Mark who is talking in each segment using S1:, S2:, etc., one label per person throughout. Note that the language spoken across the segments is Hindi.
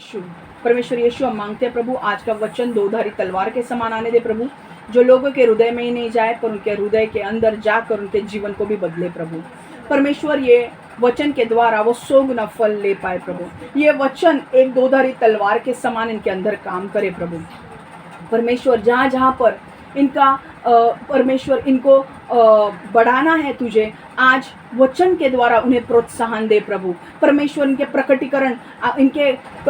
S1: यीशु, परमेश्वर यीशु, हम मांगते हैं प्रभु आज का वचन दोधारी तलवार के समान आने दे प्रभु, जो लोगों के हृदय में ही नहीं जाए पर उनके हृदय के अंदर जाकर उनके जीवन को भी बदले प्रभु। परमेश्वर ये वचन के द्वारा वो 100 गुना फल ले पाए प्रभु। ये वचन एक दोधारी तलवार के समान इनके अंदर काम करे प्रभु। परमेश्वर जहाँ जहाँ पर इनका परमेश्वर इनको बढ़ाना है तुझे, आज वचन के द्वारा उन्हें प्रोत्साहन दे प्रभु। परमेश्वर इनके प्रकटीकरण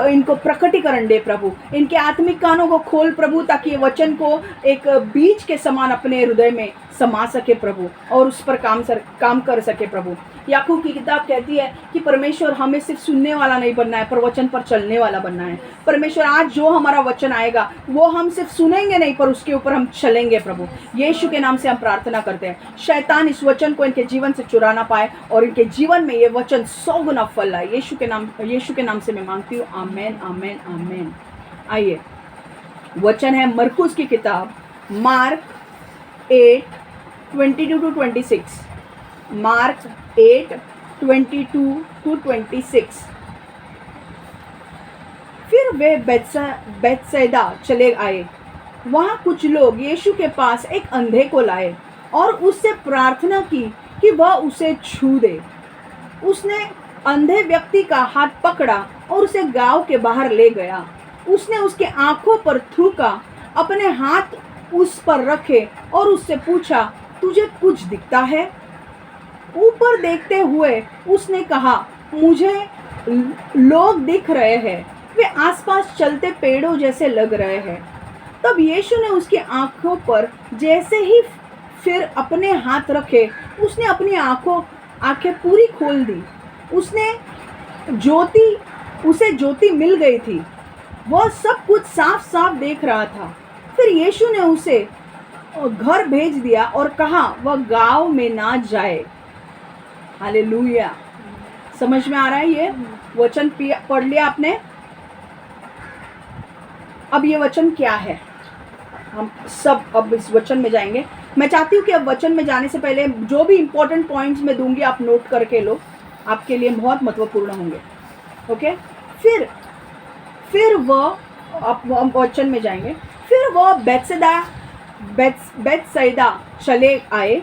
S1: इनको प्रकटीकरण दे प्रभु। इनके आत्मिक कानों को खोल प्रभु, ताकि ये वचन को एक बीज के समान अपने हृदय में समा सके प्रभु और उस पर काम कर सके प्रभु। याकूब की किताब कहती है कि परमेश्वर हमें सिर्फ सुनने वाला नहीं बनना है पर वचन पर चलने वाला बनना है। परमेश्वर आज जो हमारा वचन आएगा वो हम सिर्फ सुनेंगे नहीं पर उसके ऊपर हम चलेंगे प्रभु। यीशु के नाम से हम प्रार्थना करते हैं, शैतान इस वचन को इनके जीवन से चुरा ना पाए और इनके जीवन में ये वचन 100 गुना फल लाए। यीशु के नाम से मैं मांगती हूँ, आमेन आमेन आमेन। आइए, वचन है मरकुस की किताब मार्क 8:22-26। मार्क 8:22-26। फिर वे बेतसैदा चले आए। वहाँ कुछ लोग यीशु के पास एक अंधे को लाए और उससे प्रार्थना की कि वह उसे छू दे। उसने अंधे व्यक्ति का हाथ पकड़ा और उसे गांव के बाहर ले गया। उसने उसके आंखों पर थूका, अपने हाथ उस पर रखे और उससे पूछा, तुझे कुछ दिखता है? ऊपर देखते हुए उसने कहा, मुझे लोग दिख रहे हैं, वे आसपास चलते पेड़ों जैसे लग रहे हैं। तब यीशु ने उसकी आंखों पर जैसे ही फिर अपने हाथ रखे, उसने अपनी आंखें पूरी खोल दी। उसे ज्योति मिल गई थी, वह सब कुछ साफ साफ देख रहा था। फिर यीशु ने उसे घर भेज दिया और कहा वह गांव में ना जाए। हालेलुया। समझ में आ रहा है? ये वचन पढ़ लिया आपने। अब ये वचन क्या है, हम सब अब इस वचन में जाएंगे। मैं चाहती हूँ कि अब वचन में जाने से पहले जो भी इंपॉर्टेंट पॉइंट्स मैं दूंगी आप नोट करके लो, आपके लिए बहुत महत्वपूर्ण होंगे। ओके, फिर वह अब वचन में जाएंगे। फिर वह बेतसैदा चले आए।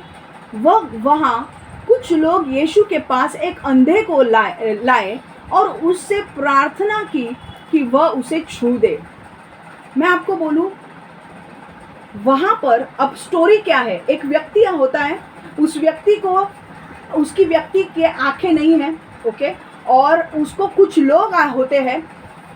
S1: वहाँ कुछ लोग यीशु के पास एक अंधे को लाए और उससे प्रार्थना की कि वह उसे छू दे। मैं आपको बोलूं, वहां पर अब स्टोरी क्या है। एक व्यक्ति होता है, उसकी व्यक्ति के आंखें नहीं है, ओके, और उसको कुछ लोग होते हैं,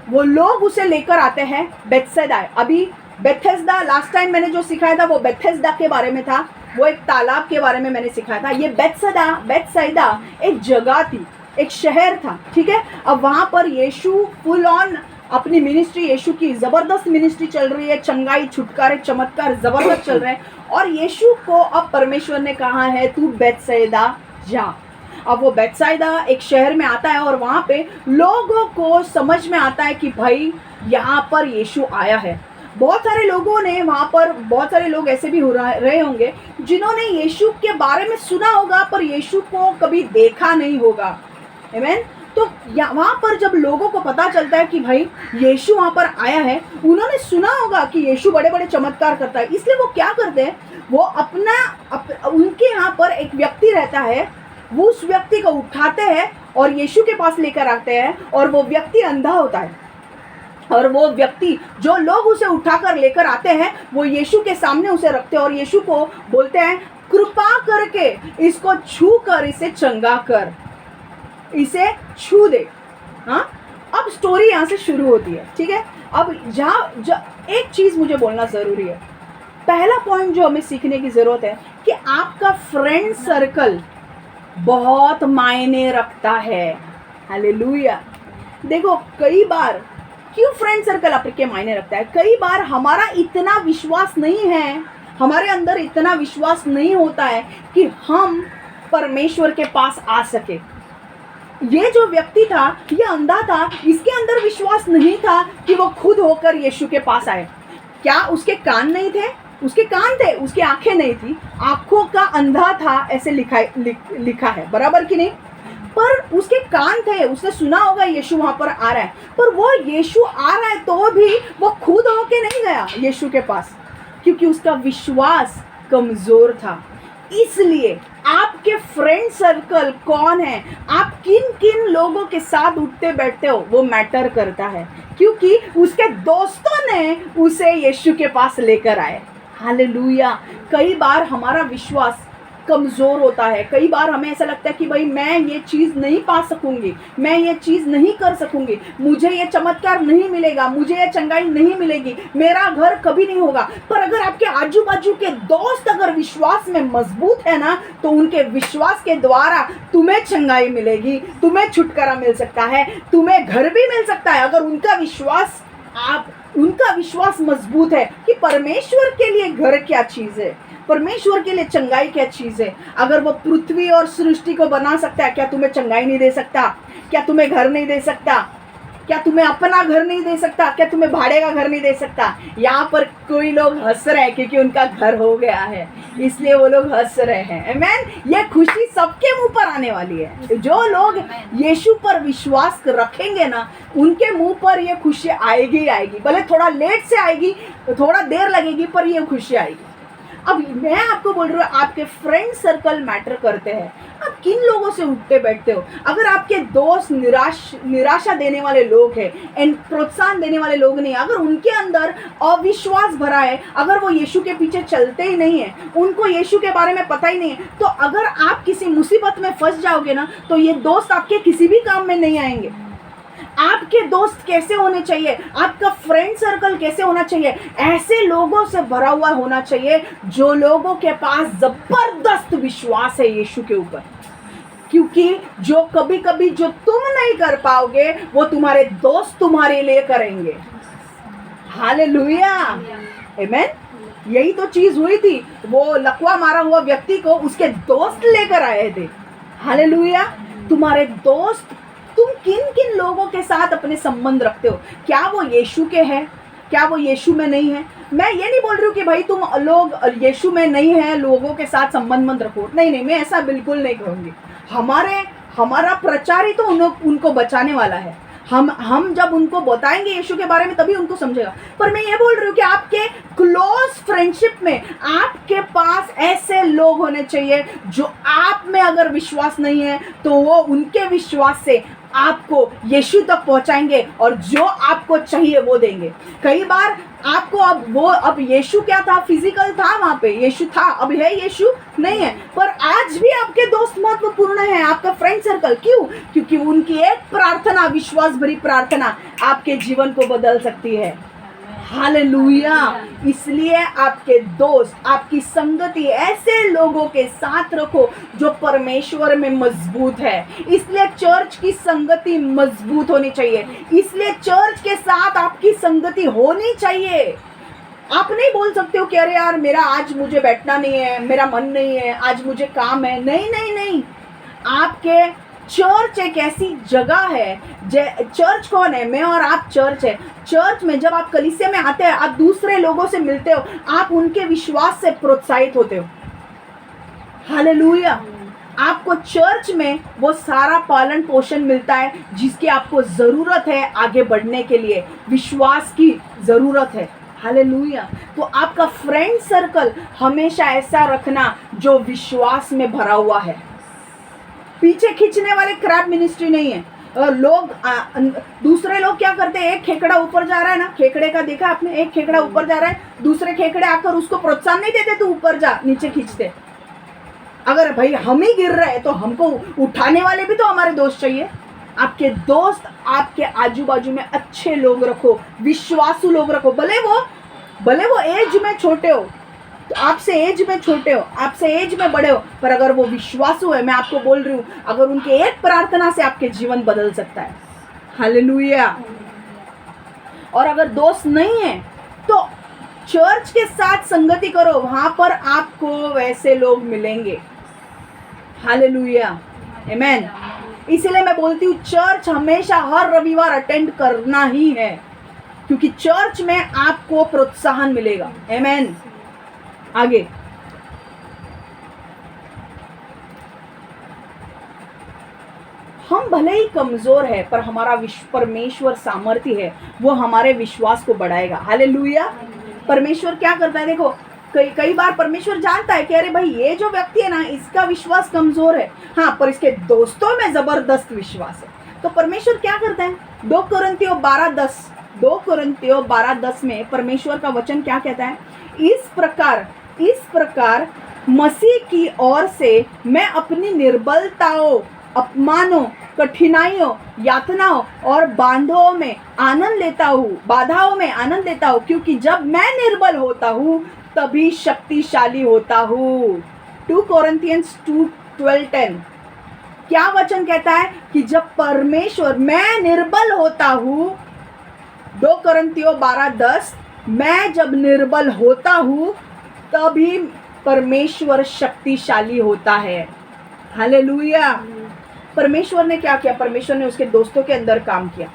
S1: वो लोग उसे लेकर आते हैं बेतसैदा। अभी बेथेस्दा लास्ट टाइम मैंने जो सिखाया था वो बेथेस्दा के बारे में था, वो एक तालाब के बारे में मैंने सिखाया था। ये बेतसैदा एक जगह थी, एक शहर था, ठीक है। अब वहाँ पर यीशु फुल ऑन अपनी मिनिस्ट्री, यीशु की ज़बरदस्त मिनिस्ट्री चल रही है, चंगाई, छुटकारे, चमत्कार ज़बरदस्त चल रहे हैं। और यीशु को अब परमेश्वर ने कहा है तू बेतसैदा जा। अब वो बेतसैदा एक शहर में आता है और वहाँ पे लोगों को समझ में आता है कि भाई यहाँ पर यीशु आया है। बहुत सारे लोगों ने वहाँ पर, बहुत सारे लोग ऐसे भी रहे होंगे जिन्होंने यीशु के बारे में सुना होगा पर यीशु को कभी देखा नहीं होगा। आमीन। तो वहाँ पर जब लोगों को पता चलता है कि भाई यीशु वहाँ पर आया है, उन्होंने सुना होगा कि यीशु बड़े बड़े चमत्कार करता है, इसलिए वो क्या करते हैं, वो उनके यहाँ पर एक व्यक्ति रहता है, वो उस व्यक्ति को उठाते हैं और यीशु के पास लेकर आते हैं। और वो व्यक्ति अंधा होता है और वो व्यक्ति, जो लोग उसे उठाकर लेकर आते हैं, वो यीशु के सामने उसे रखते हैं और यीशु को बोलते हैं कृपा करके इसको छू कर इसे चंगा कर, इसे छू दे। हाँ, अब स्टोरी यहाँ से शुरू होती है, ठीक है। अब एक चीज़ मुझे बोलना ज़रूरी है। पहला पॉइंट जो हमें सीखने की ज़रूरत है कि आपका फ्रेंड सर्कल बहुत मायने रखता है। हालेलुया। देखो, कई बार क्यों फ्रेंड सर्कल आपके मायने रखता है, कई बार हमारा इतना विश्वास नहीं है, हमारे अंदर इतना विश्वास नहीं होता है कि हम परमेश्वर के पास आ सके। ये जो व्यक्ति था, ये अंधा था, इसके अंदर विश्वास नहीं था कि वो खुद होकर यीशु के पास आए। क्या उसके कान नहीं थे? उसके कान थे, उसकी आंखें नहीं थी, आंखों का अंधा था, ऐसे लिखा है, बराबर कि नहीं? पर उसके कान थे, उसने सुना होगा यीशु वहां पर आ रहा है, पर वो यीशु आ रहा है तो भी वो खुद होके नहीं गया यीशु के पास, क्योंकि उसका विश्वास कमजोर था। इसलिए आपके फ्रेंड सर्कल कौन है, आप किन किन लोगों के साथ उठते बैठते हो, वो मैटर करता है, क्योंकि उसके दोस्तों ने उसे यीशु के पास लेकर आए। हालेलुया। कई बार हमारा विश्वास कमज़ोर होता है, कई बार हमें ऐसा लगता है कि भाई मैं ये चीज़ नहीं पा सकूंगी, मैं ये चीज़ नहीं कर सकूंगी, मुझे ये चमत्कार नहीं मिलेगा, मुझे ये चंगाई नहीं मिलेगी, मेरा घर कभी नहीं होगा। पर अगर आपके आजू बाजू के दोस्त अगर विश्वास में मजबूत है ना, तो उनके विश्वास के द्वारा तुम्हें चंगाई मिलेगी, तुम्हें छुटकारा मिल सकता है, तुम्हें घर भी मिल सकता है। अगर उनका विश्वास मजबूत है कि परमेश्वर के लिए घर क्या चीज़ है, परमेश्वर के लिए चंगाई क्या चीज़ है। अगर वो पृथ्वी और सृष्टि को बना सकता है, क्या तुम्हें चंगाई नहीं दे सकता? क्या तुम्हें घर नहीं दे सकता? क्या तुम्हें अपना घर नहीं दे सकता? क्या तुम्हें भाड़े का घर नहीं दे सकता? यहाँ पर कोई लोग हंस रहे हैं क्योंकि उनका घर हो गया है, इसलिए वो लोग हंस रहे हैं। आमीन। ये खुशी सबके मुंह पर आने वाली है। जो लोग यीशु पर विश्वास रखेंगे ना, उनके मुंह पर ये खुशी आएगी ही आएगी। भले थोड़ा लेट से आएगी, थोड़ा देर लगेगी, पर ये खुशी आएगी। अब मैं आपको बोल रही हूँ, आपके फ्रेंड सर्कल मैटर करते हैं। आप किन लोगों से उठते बैठते हो? अगर आपके दोस्त निराशा देने वाले लोग हैं एंड प्रोत्साहन देने वाले लोग नहीं, अगर उनके अंदर अविश्वास भरा है, अगर वो यीशु के पीछे चलते ही नहीं है, उनको यीशु के बारे में पता ही नहीं है, तो अगर आप किसी मुसीबत में फंस जाओगे ना, तो ये दोस्त आपके किसी भी काम में नहीं आएंगे। आपके दोस्त कैसे होने चाहिए, आपका फ्रेंड सर्कल कैसे होना चाहिए? ऐसे लोगों से भरा हुआ होना चाहिए जो लोगों के पास जबरदस्त विश्वास है यीशु के ऊपर, क्योंकि जो कभी कभी जो तुम नहीं कर पाओगे वो तुम्हारे दोस्त तुम्हारे लिए करेंगे। हालेलुया, आमीन। यही तो चीज हुई थी, वो लकवा मारा हुआ व्यक्ति को उसके दोस्त लेकर आए थे। हालेलुया। तुम्हारे दोस्त, तुम किन किन लोगों के साथ अपने संबंध रखते हो? क्या वो यीशु के हैं? क्या वो यीशु में नहीं है? मैं ये नहीं बोल रही हूँ कि भाई तुम लोग यीशु में नहीं है लोगों के साथ संबंध मत रखो, नहीं, मैं ऐसा बिल्कुल नहीं कहूँगी। हमारा प्रचार ही तो उनको बचाने वाला है। हम जब उनको बताएंगे यीशु के बारे में तभी उनको समझेगा। पर मैं ये बोल रही हूँ कि आपके क्लोज फ्रेंडशिप में आपके पास ऐसे लोग होने चाहिए जो आप में अगर विश्वास नहीं है तो वो उनके विश्वास से आपको यीशु तक पहुंचाएंगे और जो आपको चाहिए वो देंगे। कई बार आपको अब यीशु क्या था, फिजिकल था, वहां पे यीशु था, अब है यीशु नहीं है, पर आज भी आपके दोस्त महत्वपूर्ण है, आपका फ्रेंड सर्कल। क्यों? क्योंकि उनकी एक प्रार्थना, विश्वास भरी प्रार्थना आपके जीवन को बदल सकती है। हालेलुया। इसलिए आपके दोस्त, आपकी संगति ऐसे लोगों के साथ रखो जो परमेश्वर में मजबूत है। इसलिए चर्च की संगति मजबूत होनी चाहिए, इसलिए चर्च के साथ आपकी संगति होनी चाहिए। आप नहीं बोल सकते हो कि अरे यार मेरा आज मुझे बैठना नहीं है, मेरा मन नहीं है, आज मुझे काम है। नहीं, आपके चर्च एक ऐसी जगह है, चर्च कौन है? मैं और आप चर्च है। चर्च में जब आप कलीसिया में आते हैं, आप दूसरे लोगों से मिलते हो, आप उनके विश्वास से प्रोत्साहित होते हो। हालेलुया। आपको चर्च में वो सारा पालन पोषण मिलता है जिसकी आपको ज़रूरत है आगे बढ़ने के लिए, विश्वास की ज़रूरत है। हालेलुया। तो आपका फ्रेंड सर्कल हमेशा ऐसा रखना जो विश्वास में भरा हुआ है। पीछे खींचने वाले क्रैप मिनिस्ट्री नहीं है। दूसरे लोग क्या करते हैं, एक खेकड़ा ऊपर जा रहा है ना, खेकड़े का देखा आपने, एक खेकड़ा ऊपर जा रहा है, दूसरे खेकड़े आकर उसको प्रोत्साहन नहीं देते, तू ऊपर जा, नीचे खींचते। अगर भाई हम ही गिर रहे हैं तो हमको उठाने वाले भी तो हमारे दोस्त चाहिए। आपके दोस्त, आपके आजू बाजू में अच्छे लोग रखो, विश्वासु लोग रखो। भले वो एज में छोटे हो, तो आपसे एज में छोटे हो, आपसे एज में बड़े हो, पर अगर वो विश्वासु है, मैं आपको बोल रही हूँ, अगर उनके एक प्रार्थना से आपके जीवन बदल सकता है। हालेलुया। और अगर दोस्त नहीं है तो चर्च के साथ संगति करो, वहां पर आपको वैसे लोग मिलेंगे। हालेलुया, आमीन। इसलिए मैं बोलती हूँ चर्च हमेशा हर रविवार अटेंड करना ही है, क्योंकि चर्च में आपको प्रोत्साहन मिलेगा। आमीन। आगे भले ही कमजोर है पर हमारा परमेश्वर सामर्थ्य है, वो हमारे विश्वास को बढ़ाएगा। हालेलुया। परमेश्वर क्या करता है, देखो कई बार परमेश्वर जानता है कि अरे भाई ये जो व्यक्ति है ना, इसका विश्वास कमजोर है, हाँ पर इसके दोस्तों में जबरदस्त विश्वास है। तो परमेश्वर क्या करता है, 2 कोरिन्थियों 12:10 में परमेश्वर का वचन क्या कहता है, इस प्रकार मसीह की ओर से मैं अपनी निर्बलताओं, अपमानों, कठिनाइयों, यातनाओं और बाधाओं में आनंद लेता हूँ, क्योंकि जब मैं निर्बल होता हूँ तभी शक्तिशाली होता हूँ। 2 कोरिन्थियंस 2:12 क्या वचन कहता है कि जब परमेश्वर, मैं निर्बल होता हूँ, 2 कोरिन्थियों 12:10, मैं जब निर्बल होता हूँ तभी परमेश्वर शक्तिशाली होता है। हालेलुया। परमेश्वर ने क्या किया, परमेश्वर ने उसके दोस्तों के अंदर काम किया।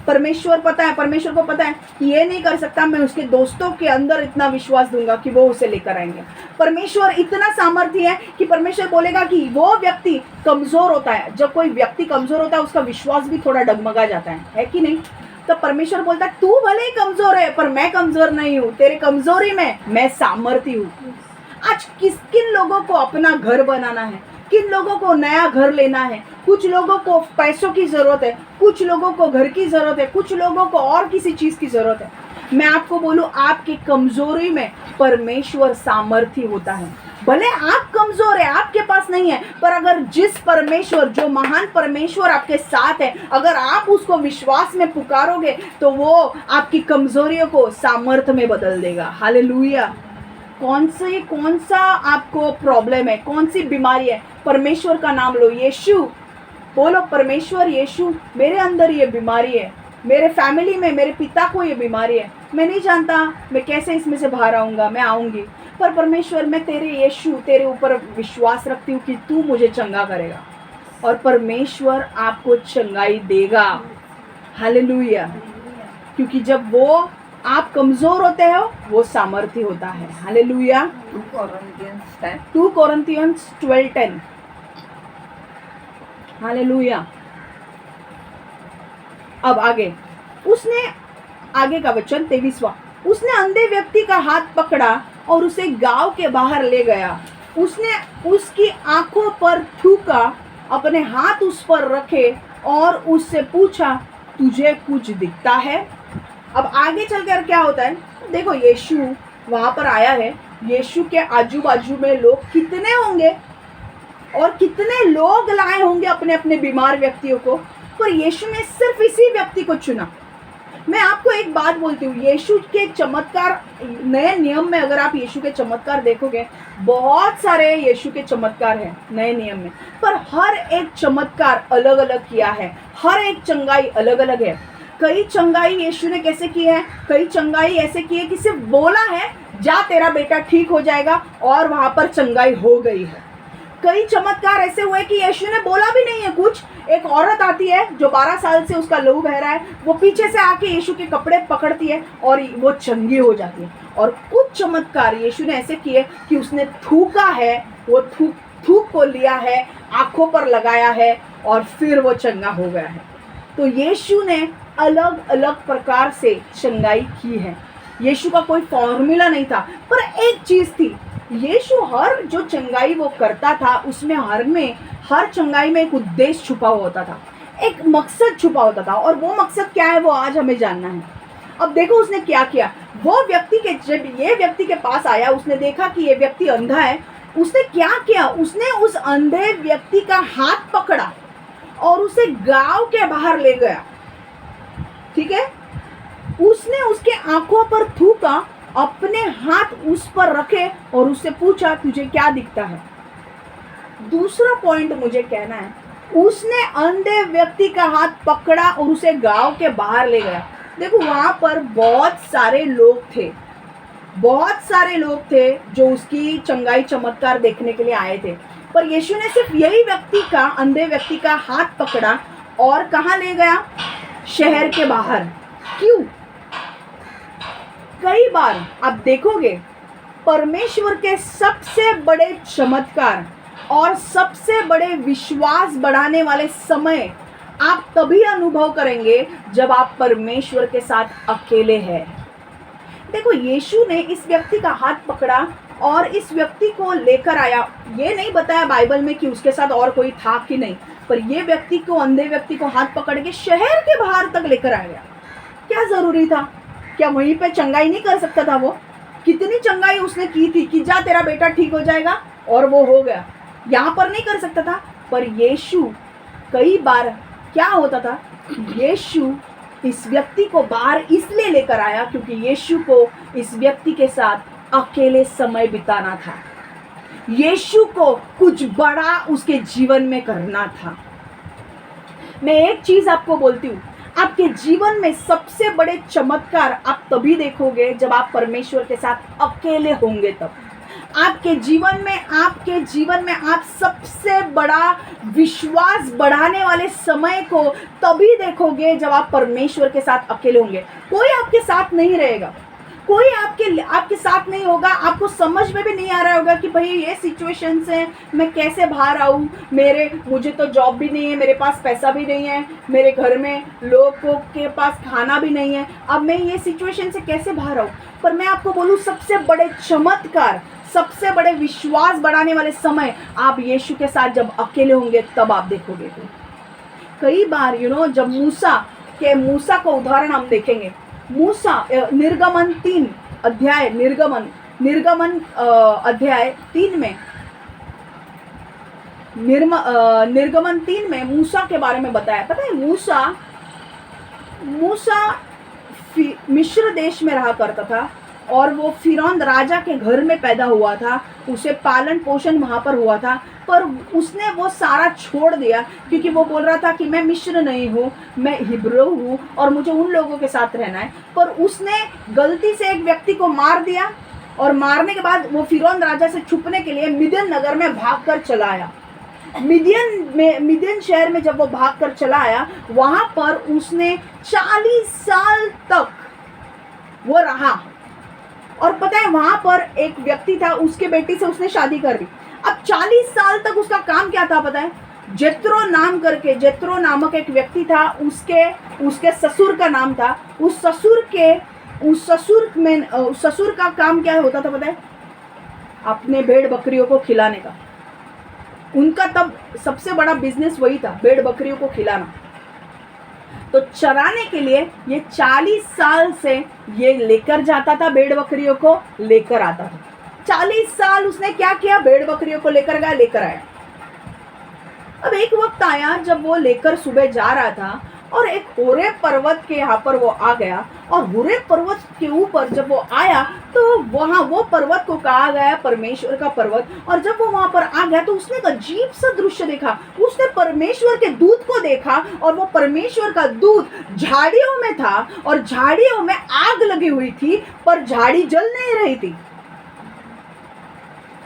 S1: परमेश्वर को पता है कि ये नहीं कर सकता, मैं उसके दोस्तों के अंदर इतना विश्वास दूंगा कि वो उसे लेकर आएंगे। परमेश्वर इतना सामर्थ्य है कि परमेश्वर बोलेगा कि वो व्यक्ति कमजोर होता है, जब कोई व्यक्ति कमजोर होता है उसका विश्वास भी थोड़ा डगमगा जाता है कि नहीं। तो परमेश्वर बोलता है तू भले ही कमजोर है पर मैं कमजोर नहीं हूँ, तेरे कमजोरी में मैं सामर्थ्य हूँ। आज किन लोगों को अपना घर बनाना है, किन लोगों को नया घर लेना है, कुछ लोगों को पैसों की जरूरत है, कुछ लोगों को घर की जरूरत है, कुछ लोगों को और किसी चीज की जरूरत है। मैं आपको बोलूं, आपकी कमजोरी में परमेश्वर सामर्थ्य होता है। भले आप कमजोर है, आपके पास नहीं है, पर अगर जिस परमेश्वर, जो महान परमेश्वर आपके साथ है, अगर आप उसको विश्वास में पुकारोगे तो वो आपकी कमजोरियों को सामर्थ्य में बदल देगा। हालेलुया। कौन सा आपको प्रॉब्लम है, कौन सी बीमारी है, परमेश्वर का नाम लो, यीशु बोलो, परमेश्वर यीशु मेरे अंदर ये बीमारी है, मेरे फैमिली में मेरे पिता को ये बीमारी है, मैं नहीं जानता मैं कैसे इसमें से बाहर आऊँगा, मैं आऊँगी, पर परमेश्वर मैं तेरे यीशु, तेरे ऊपर विश्वास रखती हूँ कि तू मुझे चंगा करेगा, और परमेश्वर आपको चंगाई देगा। हालेलुया। क्योंकि जब वो आप कमजोर होते हो वो सामर्थ्य होता है। हालेलुया। 2 कोरिन्थियंस 12:10। हालेलुया। अब उसने आगे का वचन 23वां, उसने अंधे व्यक्ति का हाथ पकड़ा और उसे गांव के बाहर ले गया, उसने उसकी आंखों पर थूका, अपने हाथ उस पर रखे और उससे पूछा तुझे कुछ दिखता है। अब आगे चलकर क्या होता है, देखो यीशु वहां पर आया है, यीशु के आजू बाजू में लोग कितने होंगे और कितने लोग लाए होंगे अपने अपने बीमार व्यक्तियों को, पर यीशु ने सिर्फ इसी व्यक्ति को चुना। मैं आपको एक बात बोलती हूँ, यीशु के चमत्कार, नए नियम में अगर आप यीशु के चमत्कार देखोगे, बहुत सारे यीशु के चमत्कार हैं नए नियम में, पर हर एक चमत्कार अलग अलग किया है, हर एक चंगाई अलग अलग है। कई चंगाई यीशु ने कैसे की है, कई चंगाई ऐसे की है कि सिर्फ बोला है जा तेरा बेटा ठीक हो जाएगा और वहां पर चंगाई हो गई है। कई चमत्कार ऐसे हुए कि यीशु ने बोला भी नहीं है कुछ, एक औरत आती है जो 12 साल से उसका लहू बह रहा है, वो पीछे से आके यीशु के कपड़े पकड़ती है और वो चंगी हो जाती है। और कुछ चमत्कार यीशु ने ऐसे किए कि उसने थूका है, वो थूक को लिया है, आंखों पर लगाया है और फिर वो चंगा हो गया है। तो यीशु ने अलग अलग प्रकार से चंगाई की है। यीशु का कोई फॉर्मूला नहीं था, पर एक चीज थी, यीशु हर जो चंगाई वो करता था उसमें हर चंगाई में एक उद्देश्य छुपा होता था, एक मकसद छुपा होता था, और वो मकसद क्या है वो आज हमें जानना है। अब देखो उसने क्या किया, जब ये व्यक्ति के पास आया, उसने देखा कि ये व्यक्ति अंधा है, उसने क्या किया, उसने उस अंधे व्यक्ति का हाथ पकड़ा और उसे गांव के बाहर ले गया। ठीक है, उसने उसके आंखों पर थूका, अपने हाथ उस पर रखे और उससे पूछा तुझे क्या दिखता है। दूसरा पॉइंट मुझे कहना है, उसने अंधे व्यक्ति का हाथ पकड़ा और उसे गांव के बाहर ले गया। देखो वहां पर बहुत सारे लोग थे जो उसकी चंगाई चमत्कार देखने के लिए आए थे, पर यीशु ने सिर्फ यही अंधे व्यक्ति का हाथ पकड़ा और कहाँ ले गया, शहर के बाहर। क्यों? कई बार आप देखोगे परमेश्वर के सबसे बड़े चमत्कार और सबसे बड़े विश्वास बढ़ाने वाले समय आप तभी अनुभव करेंगे जब आप परमेश्वर के साथ अकेले हैं। देखो, यीशु ने इस व्यक्ति का हाथ पकड़ा और इस व्यक्ति को लेकर आया। ये नहीं बताया बाइबल में कि उसके साथ और कोई था कि नहीं, पर ये व्यक्ति को, अंधे व्यक्ति को हाथ पकड़ के शहर के बाहर तक लेकर आ गया। क्या जरूरी था? क्या वहीं पे चंगाई नहीं कर सकता था? वो कितनी चंगाई उसने की थी कि जा तेरा बेटा ठीक हो जाएगा, और वो हो गया। यहाँ पर नहीं कर सकता था? पर यीशु कई बार क्या होता था, यीशु इस व्यक्ति को बाहर इसलिए लेकर आया क्योंकि यीशु को इस व्यक्ति के साथ अकेले समय बिताना था। यीशु को कुछ बड़ा उसके जीवन में करना था। मैं एक चीज आपको बोलती हूँ, आपके जीवन में सबसे बड़े चमत्कार आप तभी देखोगे जब आप परमेश्वर के साथ अकेले होंगे। तब आपके जीवन में आप सबसे बड़ा विश्वास बढ़ाने वाले समय को तभी देखोगे जब आप परमेश्वर के साथ अकेले होंगे। कोई आपके साथ नहीं रहेगा, कोई आपके साथ नहीं होगा। आपको समझ में भी नहीं आ रहा होगा कि भाई ये सिचुएशन से मैं कैसे बाहर आऊँ। मुझे तो जॉब भी नहीं है, मेरे पास पैसा भी नहीं है, मेरे घर में लोगों के पास खाना भी नहीं है, अब मैं ये सिचुएशन से कैसे बाहर आऊँ। पर मैं आपको बोलूँ, सबसे बड़े चमत्कार, सबसे बड़े विश्वास बढ़ाने वाले समय आप यीशु के साथ जब अकेले होंगे तब आप देखोगे। कई बार जब मूसा को उदाहरण हम देखेंगे, मूसा निर्गमन 3 अध्याय में निर्गमन 3 में मूसा के बारे में बताया। पता है, मूसा मिस्र देश में रहा करता था और वो फिरौन राजा के घर में पैदा हुआ था, उसे पालन पोषण वहाँ पर हुआ था। पर उसने वो सारा छोड़ दिया क्योंकि वो बोल रहा था कि मैं मिस्र नहीं हूँ, मैं हिब्रू हूँ और मुझे उन लोगों के साथ रहना है। पर उसने गलती से एक व्यक्ति को मार दिया और मारने के बाद वो फिरौन राजा से छुपने के लिए मिदियन नगर में भागकर चला आया। मिदियन शहर में जब वो भागकर चला आया, वहाँ पर उसने 40 साल तक वो रहा। और पता है, वहां पर एक व्यक्ति था, उसके बेटी से उसने शादी कर ली। अब 40 साल तक उसका काम क्या था पता है? जेत्रो नामक एक व्यक्ति था, उसके ससुर का नाम था। उस ससुर का काम क्या होता था पता है? अपने भेड़ बकरियों को खिलाने का। उनका तब सबसे बड़ा बिजनेस वही था, भेड़ बकरियों को खिलाना। तो चराने के लिए ये 40 साल से ये लेकर जाता था, भेड़ बकरियों को लेकर आता था। 40 साल उसने क्या किया? भेड़ बकरियों को लेकर आया। अब एक वक्त आया जब वो लेकर सुबह जा रहा था और एक होरेब पर्वत के यहाँ पर वो आ गया। और होरेब पर्वत के ऊपर जब वो आया तो वहाँ वो पर्वत को कहा गया परमेश्वर का पर्वत। और जब वो वहाँ पर आ गया तो उसने एक अजीब सा दृश्य देखा। उसने परमेश्वर के दूत को देखा और वो परमेश्वर का दूत झाड़ियों में था और झाड़ियों में आग लगी हुई थी, पर झाड़ी जल नहीं रही थी।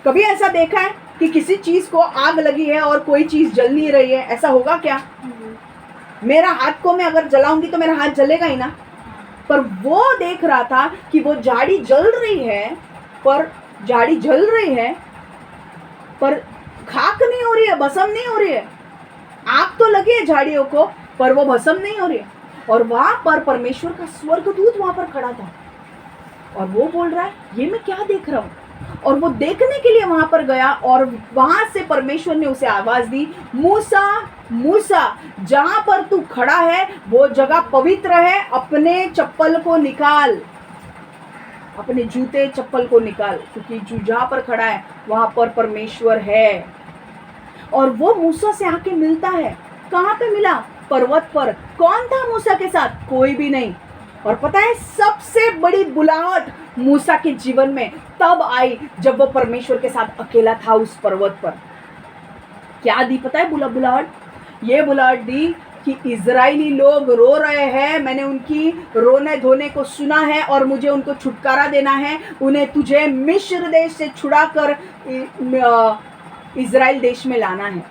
S1: कभी ऐसा देखा है कि किसी चीज को आग लगी है और कोई चीज जल नहीं रही है? ऐसा होगा क्या? मेरा हाथ को मैं अगर जलाऊंगी तो मेरा हाथ जलेगा ही ना। पर वो देख रहा था कि वो झाड़ी जल रही है, पर खाक नहीं हो रही है, भस्म नहीं हो रही है। आग तो लगी है झाड़ियों को, पर वो भस्म नहीं हो रही है। और वहां पर परमेश्वर का स्वर्गदूत वहां पर खड़ा था और वो बोल रहा है, ये मैं क्या देख रहा हूँ? और वो देखने के लिए वहां पर गया और वहां से परमेश्वर ने उसे आवाज दी, मूसा मूसा, जहां पर तू खड़ा है वो जगह पवित्र है, अपने चप्पल को निकाल, अपने जूते चप्पल को निकाल, क्योंकि जहां पर खड़ा है वहां पर परमेश्वर है। और वो मूसा से आके मिलता है। कहां पे मिला? पर्वत पर। कौन था मूसा के साथ? कोई भी नहीं। और पता है, सबसे बड़ी बुलाहट मूसा के जीवन में तब आई जब वो परमेश्वर के साथ अकेला था उस पर्वत पर। क्या दी पता है बुलाहट? ये बुलाहट दी कि इजरायली लोग रो रहे हैं, मैंने उनकी रोने धोने को सुना है और मुझे उनको छुटकारा देना है। उन्हें तुझे मिस्र देश से छुड़ाकर इजराइल देश में लाना है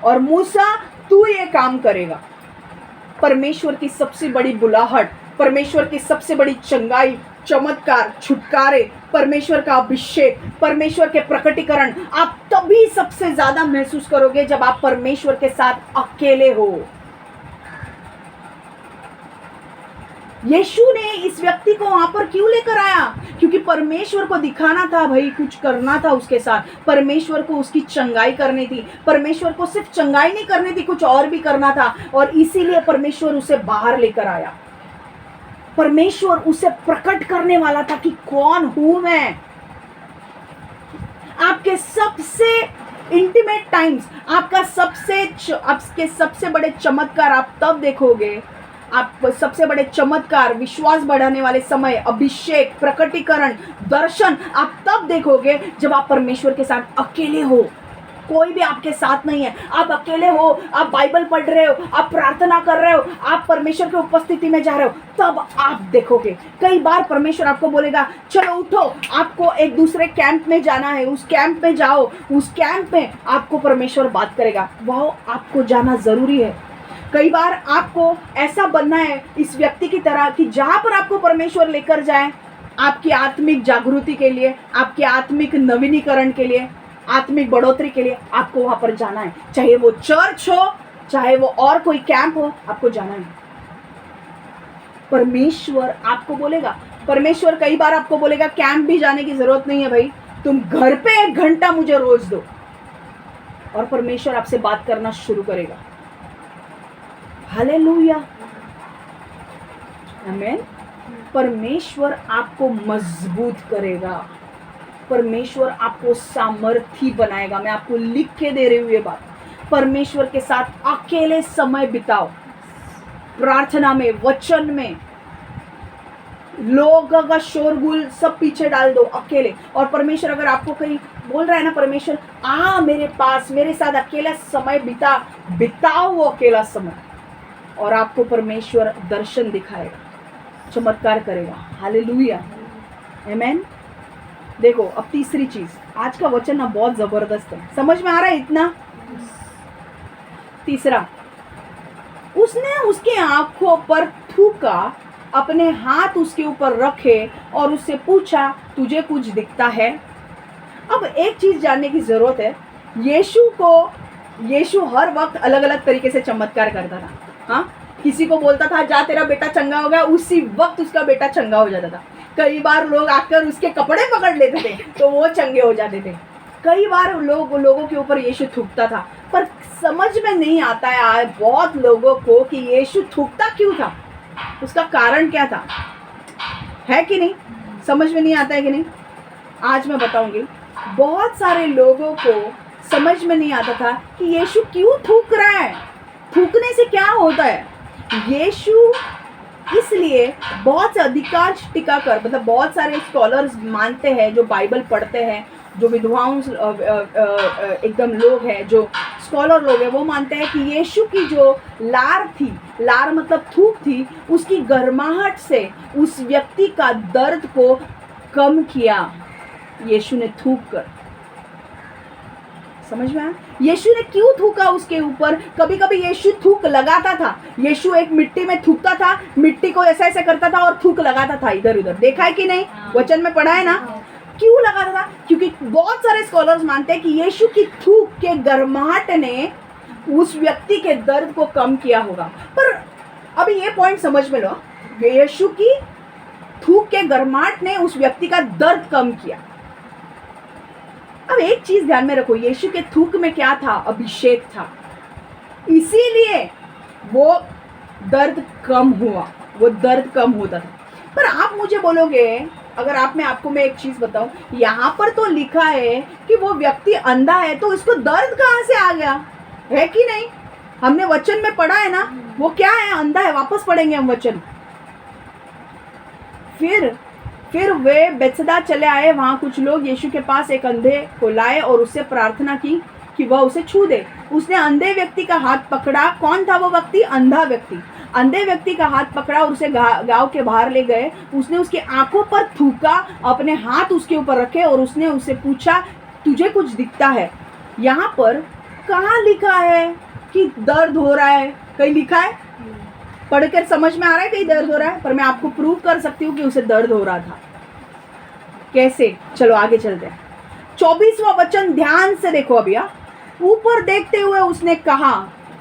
S1: और मूसा तू ये काम करेगा। परमेश्वर की सबसे बड़ी बुलाहट, परमेश्वर की सबसे बड़ी चंगाई, चमत्कार, छुटकारे, परमेश्वर का अभिषेक, परमेश्वर के प्रकटीकरण आप तभी सबसे ज्यादा महसूस करोगे जब आप परमेश्वर के साथ अकेले हो। यीशु ने इस व्यक्ति को वहां पर क्यों लेकर आया? क्योंकि परमेश्वर को दिखाना था भाई, कुछ करना था उसके साथ। परमेश्वर को उसकी चंगाई करनी थी। परमेश्वर को सिर्फ चंगाई नहीं करनी थी, कुछ और भी करना था। और इसीलिए परमेश्वर उसे बाहर लेकर आया। परमेश्वर उसे प्रकट करने वाला था कि कौन हूं मैं। आपके सबसे इंटीमेट टाइम्स, आपके सबसे बड़े चमत्कार आप तब देखोगे, आप सबसे बड़े चमत्कार, विश्वास बढ़ाने वाले समय, अभिषेक, प्रकटीकरण, दर्शन आप तब देखोगे जब आप परमेश्वर के साथ अकेले हो। कोई भी आपके साथ नहीं है, आप अकेले हो, आप बाइबल पढ़ रहे हो, आप प्रार्थना कर रहे हो, आप परमेश्वर की उपस्थिति में जा रहे हो, तब आप देखोगे। कई बार परमेश्वर आपको बोलेगा चलो उठो, आपको एक दूसरे कैंप में जाना है, उस कैंप में जाओ। उस कैंप में आपको परमेश्वर बात करेगा, वह आपको जाना जरूरी है। कई बार आपको ऐसा बनना है इस व्यक्ति की तरह कि जहां पर आपको परमेश्वर लेकर जाए, आपकी आत्मिक जागृति के लिए, आपके आत्मिक नवीनीकरण के लिए, आत्मिक बढ़ोतरी के लिए आपको वहां पर जाना है। चाहे वो चर्च हो, चाहे वो और कोई कैंप हो, आपको जाना है। परमेश्वर आपको बोलेगा, परमेश्वर कई बार आपको बोलेगा कैंप भी जाने की जरूरत नहीं है भाई, तुम घर पे 1 घंटा मुझे रोज दो, और परमेश्वर आपसे बात करना शुरू करेगा। हालेलुया, आमीन। परमेश्वर आपको मजबूत करेगा, परमेश्वर आपको सामर्थी बनाएगा। मैं आपको लिख के दे रही हूँ ये बात। परमेश्वर के साथ अकेले समय बिताओ, प्रार्थना में, वचन में। लोगों का शोरगुल सब पीछे डाल दो, अकेले। और परमेश्वर अगर आपको कहीं बोल रहा है ना, परमेश्वर आ मेरे पास, मेरे साथ अकेला समय बिताओ वो अकेला समय, और आपको परमेश्वर दर्शन दिखाएगा, चमत्कार करेगा। हालेलुया, आमीन। देखो अब तीसरी चीज, आज का वचन ना बहुत जबरदस्त है, समझ में आ रहा है इतना? तीसरा, उसने उसके आंखों पर थूका, अपने हाथ उसके ऊपर रखे और उससे पूछा तुझे कुछ दिखता है? अब एक चीज जानने की जरूरत है, यीशु हर वक्त अलग अलग तरीके से चमत्कार करता था। हाँ, किसी को बोलता था जा तेरा बेटा चंगा हो गया, उसी वक्त उसका बेटा चंगा हो जाता था। कई बार लोग आकर उसके कपड़े पकड़ लेते थे तो वो चंगे हो जाते थे। कई बार लोगों के ऊपर यीशु थूकता था, पर समझ में नहीं आता है बहुत लोगों को कि यीशु थूकता क्यों था, उसका कारण क्या था, है कि नहीं? समझ में नहीं आता है कि नहीं? आज मैं बताऊंगी। बहुत सारे लोगों को समझ में नहीं आता था कि यीशु क्यों थूक रहा है, थूकने से क्या होता है। यीशु इसलिए बहुत से अधिकांश टीकाकर, मतलब बहुत सारे स्कॉलर्स मानते हैं, जो बाइबल पढ़ते हैं, जो विद्वान एकदम लोग हैं, जो स्कॉलर लोग हैं, वो मानते हैं कि यीशु की जो लार थी, लार मतलब थूक थी, उसकी गर्माहट से उस व्यक्ति का दर्द को कम किया यीशु ने थूक कर। समझ में आया? यीशु ने क्यों थूका उसके ऊपर? कभी कभी यीशु थूक लगाता था, यीशु एक मिट्टी में थूकता था, मिट्टी को ऐसा ऐसा करता था और थूक लगाता था इधर उधर। देखा है कि नहीं? वचन में पढ़ा है ना? क्यों लगाता था? क्योंकि बहुत सारे स्कॉलर्स मानते हैं कि यीशु की थूक के गर्माहट ने उस व्यक्ति के दर्द को कम किया होगा। पर अभी ये पॉइंट समझ में लो, यीशु की थूक के गर्माहट ने उस व्यक्ति का दर्द कम किया। अब एक चीज ध्यान में रखो, यीशु के थूक में क्या था? अभिषेक था, इसीलिए वो दर्द कम हुआ, वो दर्द कम होता था। पर आप मुझे बोलोगे, अगर आपको मैं एक चीज बताऊं, यहाँ पर तो लिखा है कि वो व्यक्ति अंधा है, तो इसको दर्द कहाँ से आ गया? है कि नहीं? हमने वचन में पढ़ा है ना, वो क्या है? अंधा है। वापस पढ़ेंगे हम वचन। फिर वे बेथसदा चले आए। वहाँ कुछ लोग यीशु के पास एक अंधे को लाए और उससे प्रार्थना की कि वह उसे छू दे। उसने अंधे व्यक्ति का हाथ पकड़ा। कौन था वो व्यक्ति? अंधा व्यक्ति। अंधे व्यक्ति का हाथ पकड़ा और उसे गांव के बाहर ले गए। उसने उसके आंखों पर थूका, अपने हाथ उसके ऊपर रखे और उसने उससे पूछा तुझे कुछ दिखता है? यहाँ पर कहाँ लिखा है कि दर्द हो रहा है? कहीं लिखा है? पढ़कर समझ में आ रहा है कहीं दर्द हो रहा है? पर मैं आपको प्रूव कर सकती हूँ कि उसे दर्द हो रहा था। कैसे? चलो आगे चलते हैं। 24वां वचन ध्यान से देखो अभी। ऊपर देखते हुए उसने कहा,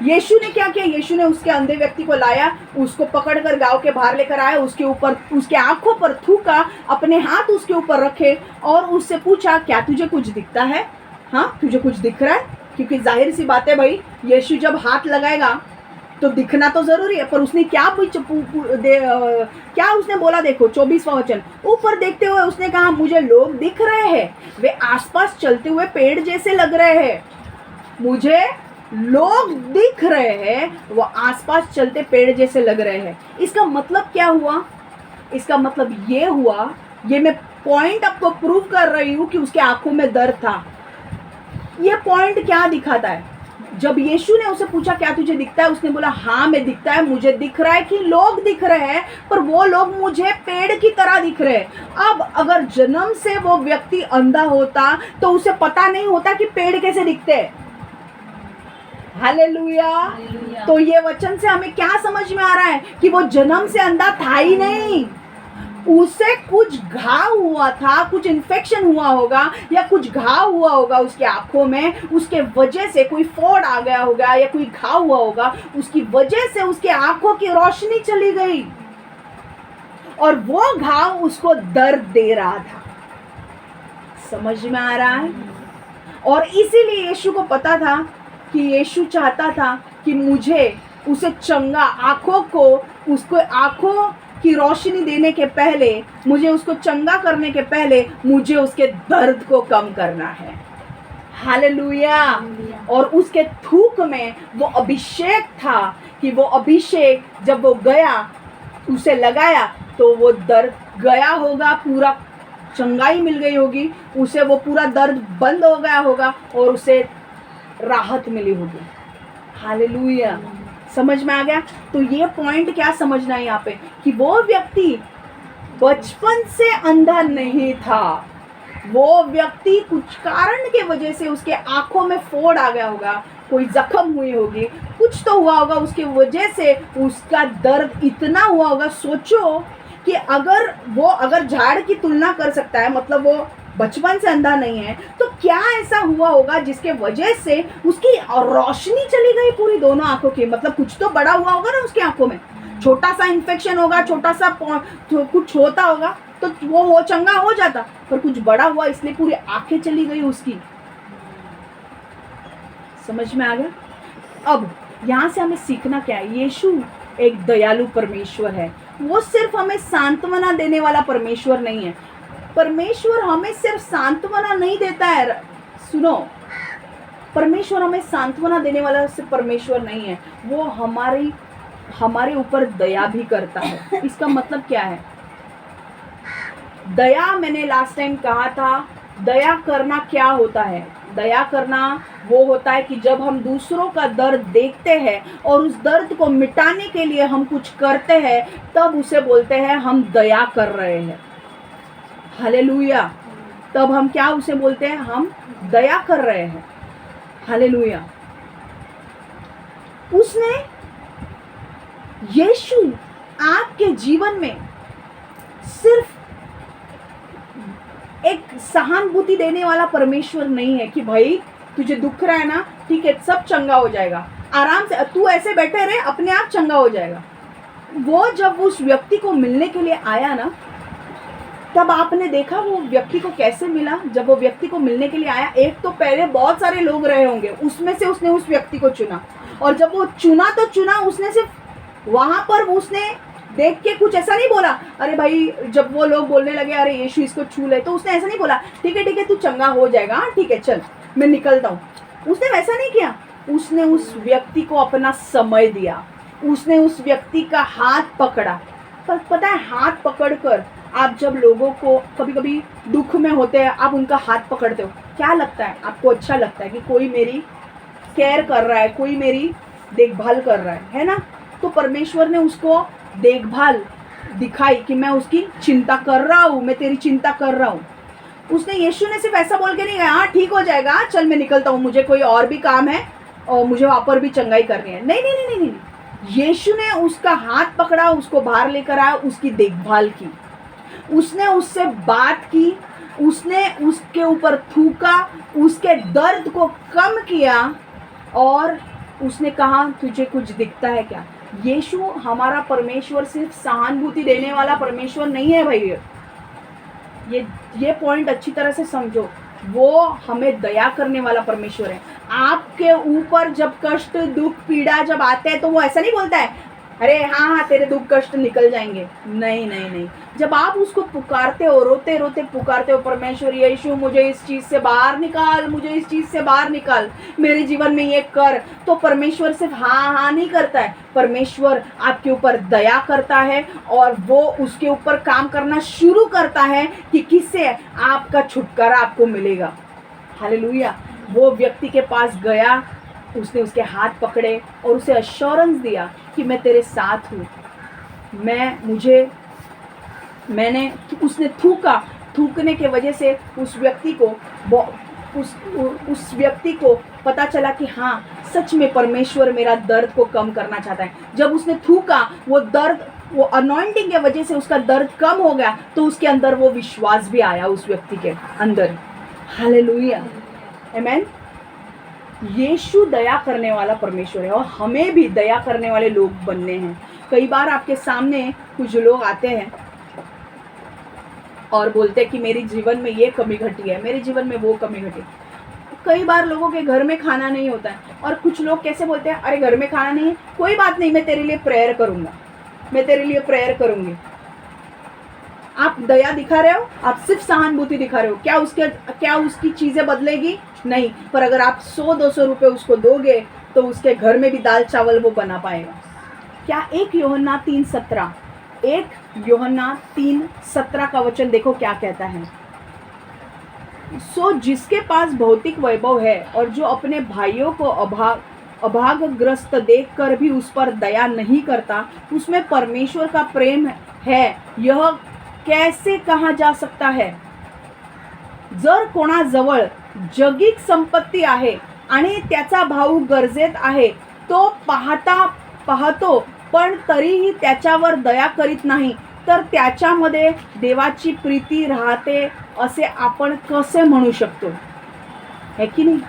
S1: यीशु ने क्या किया? यीशु ने उसके अंधे व्यक्ति को लाया, उसको पकड़कर गांव के बाहर लेकर आया, उसके ऊपर, उसके आंखों पर थूका, अपने हाथ उसके ऊपर रखे और उससे पूछा, क्या तुझे कुछ दिखता है? हाँ, तुझे कुछ दिख रहा है? क्योंकि जाहिर सी बात है भाई, यीशु जब हाथ लगाएगा तो दिखना तो जरूरी है। पर उसने क्या क्या उसने बोला? देखो 24वां वचन, ऊपर देखते हुए उसने कहा, मुझे लोग दिख रहे हैं, वे आसपास चलते हुए पेड़ जैसे लग रहे हैं। मुझे लोग दिख रहे हैं, वो आसपास चलते पेड़ जैसे लग रहे हैं। इसका मतलब क्या हुआ? इसका मतलब ये हुआ, ये मैं पॉइंट आपको प्रूव कर रही हूं कि उसके आंखों में दर्द था। ये पॉइंट क्या दिखाता है? जब यीशु ने उसे पूछा, क्या तुझे दिखता है? उसने बोला, हाँ मैं दिखता है, मुझे दिख रहा है कि लोग दिख रहे हैं, पर वो लोग मुझे पेड़ की तरह दिख रहे हैं। अब अगर जन्म से वो व्यक्ति अंधा होता तो उसे पता नहीं होता कि पेड़ कैसे दिखते हैं। हालेलुया। तो ये वचन से हमें क्या समझ में आ रहा है? कि वो जन्म से अंधा था ही नहीं, उसे कुछ घाव हुआ था, कुछ इन्फेक्शन हुआ होगा या कुछ घाव हुआ होगा उसके आंखों में, उसके वजह से कोई फोड़ आ गया होगा या कोई घाव हुआ होगा, उसकी वजह से उसके आंखों की रोशनी चली गई और वो घाव उसको दर्द दे रहा था। समझ में आ रहा है? और इसीलिए यीशु को पता था कि यीशु चाहता था कि मुझे उसे चंगा, आंखों को, उसको आंखों की रोशनी देने के पहले, मुझे उसको चंगा करने के पहले मुझे उसके दर्द को कम करना है। हालेलुया। और उसके थूक में वो अभिषेक था कि वो अभिषेक जब वो गया, उसे लगाया तो वो दर्द गया होगा, पूरा चंगाई मिल गई होगी उसे, वो पूरा दर्द बंद हो गया होगा और उसे राहत मिली होगी। हालेलुया। समझ में आ गया? तो ये पॉइंट क्या समझना है यहाँ पे, कि वो व्यक्ति बचपन से अंधा नहीं था। वो व्यक्ति कुछ कारण के वजह से उसके आंखों में फोड़ आ गया होगा, कोई जख्म हुई होगी, कुछ तो हुआ होगा, उसके वजह से उसका दर्द इतना हुआ होगा। सोचो कि अगर झाड़ की तुलना कर सकता है, मतलब वो बचपन से अंधा नहीं है, तो क्या ऐसा हुआ होगा जिसके वजह से उसकी रोशनी चली गई पूरी दोनों आंखों की? मतलब कुछ तो बड़ा हुआ होगा ना उसकी आंखों में, छोटा सा इन्फेक्शन होगा, छोटा सा कुछ होता होगा तो वो हो चंगा हो जाता, पर कुछ बड़ा हुआ इसलिए पूरी आंखें चली गई उसकी। समझ में आ गया? अब यहाँ से हमें सीखना क्या है? यीशु एक दयालु परमेश्वर है। वो सिर्फ हमें सांत्वना देने वाला परमेश्वर नहीं है। परमेश्वर हमें सिर्फ सांत्वना नहीं देता है, सुनो, परमेश्वर हमें सांत्वना देने वाला सिर्फ परमेश्वर नहीं है, वो हमारे ऊपर दया भी करता है। इसका मतलब क्या है? दया, मैंने लास्ट टाइम कहा था, दया करना क्या होता है? दया करना वो होता है कि जब हम दूसरों का दर्द देखते हैं और उस दर्द को मिटाने के लिए हम कुछ करते हैं, तब उसे बोलते हैं हम दया कर रहे हैं। हालेलुया। तब हम क्या उसे बोलते हैं? हम दया कर रहे हैं। हालेलुया। उसने, यीशु आपके जीवन में सिर्फ एक सहानुभूति देने वाला परमेश्वर नहीं है कि भाई तुझे दुख रहा है ना, ठीक है, सब चंगा हो जाएगा, आराम से तू ऐसे बैठे रहे, अपने आप चंगा हो जाएगा। वो जब उस व्यक्ति को मिलने के लिए आया ना, तब आपने देखा वो व्यक्ति को कैसे मिला? जब वो व्यक्ति को मिलने के लिए आया, एक तो पहले बहुत सारे लोग रहे होंगे, उसमें से उसने उस व्यक्ति को चुना, और जब वो चुना तो चुना, उसने सिर्फ वहां पर उसने देख के कुछ ऐसा नहीं बोला, अरे भाई, जब वो लोग बोलने लगे अरे यीशु इसको छू ले, तो उसने ऐसा नहीं बोला, ठीक है तू चंगा हो जाएगा, हाँ ठीक है चल मैं निकलता हूँ। उसने वैसा नहीं किया। उसने उस व्यक्ति को अपना समय दिया, उसने उस व्यक्ति का हाथ पकड़ा। पर पता है, हाथ पकड़कर आप जब लोगों को कभी कभी दुख में होते हैं, आप उनका हाथ पकड़ते हो, क्या लगता है आपको? अच्छा लगता है कि कोई मेरी केयर कर रहा है, कोई मेरी देखभाल कर रहा है ना? तो परमेश्वर ने उसको देखभाल दिखाई कि मैं उसकी चिंता कर रहा हूँ, मैं तेरी चिंता कर रहा हूँ। उसने, यीशु ने सिर्फ ऐसा बोल के नहीं गया, हाँ ठीक हो जाएगा, चल मैं निकलता हूँ, मुझे कोई और भी काम है और मुझे वहाँ पर भी चंगाई करनी है। नहीं नहीं नहीं नहीं, यीशु ने उसका हाथ पकड़ा, उसको बाहर लेकर आया, उसकी देखभाल की, उसने उससे बात की, उसने उसके ऊपर थूका, उसके दर्द को कम किया और उसने कहा तुझे कुछ दिखता है क्या? यीशु हमारा परमेश्वर सिर्फ सहानुभूति देने वाला परमेश्वर नहीं है भाई। ये पॉइंट अच्छी तरह से समझो। वो हमें दया करने वाला परमेश्वर है। आपके ऊपर जब कष्ट, दुख, पीड़ा जब आते हैं तो वो ऐसा नहीं बोलता है अरे हाँ हाँ तेरे दुख कष्ट निकल जाएंगे। नहीं नहीं नहीं, जब आप उसको पुकारते हो, रोते रोते पुकारते हो, परमेश्वर यीशु मुझे इस चीज़ से बाहर निकाल, मुझे इस चीज़ से बाहर निकाल, मेरे जीवन में ये कर, तो परमेश्वर सिर्फ हाँ हाँ नहीं करता है। परमेश्वर आपके ऊपर दया करता है और वो उसके ऊपर काम करना शुरू करता है कि किससे आपका छुटकारा आपको मिलेगा। हालेलुया। वो व्यक्ति के पास गया, उसने उसके हाथ पकड़े और उसे अश्योरेंस दिया कि मैं तेरे साथ हूँ। उसने थूकने के वजह से उस व्यक्ति को पता चला कि हाँ सच में परमेश्वर मेरा दर्द को कम करना चाहता है। जब उसने थूका, वो अनॉइंटिंग के वजह से उसका दर्द कम हो गया, तो उसके अंदर वो विश्वास भी आया उस व्यक्ति के अंदर। हालेलुया, आमेन। यीशु दया करने वाला परमेश्वर है और हमें भी दया करने वाले लोग बनने हैं। कई बार आपके सामने कुछ लोग आते हैं और बोलते हैं कि मेरे जीवन में ये कमी घटी है, मेरे जीवन में वो कमी घटी। कई बार लोगों के घर में खाना नहीं होता है और कुछ लोग कैसे बोलते हैं अरे घर में खाना नहीं है, कोई बात नहीं, मैं तेरे लिए प्रेयर करूँगा, मैं तेरे लिए प्रेयर करूँगी। आप दया दिखा रहे हो, आप सिर्फ सहानुभूति दिखा रहे हो। क्या उसकी चीज़ें बदलेगी? नहीं। पर अगर आप 100-200 रुपये उसको दोगे तो उसके घर में भी दाल चावल वो बना पाएगा। क्या 1 यूहन्ना 3:17 का वचन देखो क्या कहता है। जिसके पास भौतिक वैभव है और जो अपने भाइयों को अभागग्रस्त देखकर भी उस पर दया नहीं करता, उसमें परमेश्वर का प्रेम है यह कैसे कहा जा सकता है? जर कोणाजवळ जगिक संपत्ती आहे आणि त्याचा भाऊ गरजेत आहे, तो पाहतो पण तरीही त्याच्यावर दया करीत नाही, तर त्याच्यामध्ये देवाची प्रीती राहते असे आपण कसे म्हणू शकतो? है कि नहीं?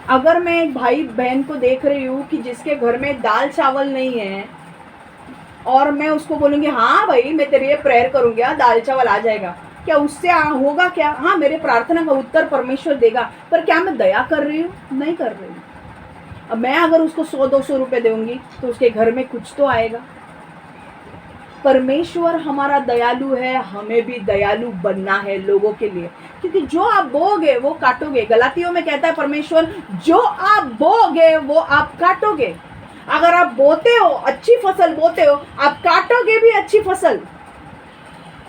S1: अगर मैं एक भाई बहन को देख रही हूँ कि जिसके घर में दाल चावल नहीं है और मैं उसको बोलूँगी हाँ भाई मैं तेरे लिए प्रेयर करूँगी, दाल चावल आ जाएगा, क्या उससे होगा क्या? हाँ, मेरे प्रार्थना का उत्तर परमेश्वर देगा, पर क्या मैं दया कर रही हूँ? नहीं कर रही हूँ। अब मैं अगर उसको 100-200 रुपये दूंगी तो उसके घर में कुछ तो आएगा। परमेश्वर हमारा दयालु है, हमें भी दयालु बनना है लोगों के लिए, क्योंकि जो आप बोओगे वो काटोगे। गलातियों में कहता है परमेश्वर जो आप बोओगे वो आप काटोगे। अगर आप बोते हो, अच्छी फसल बोते हो, आप काटोगे भी अच्छी फसल,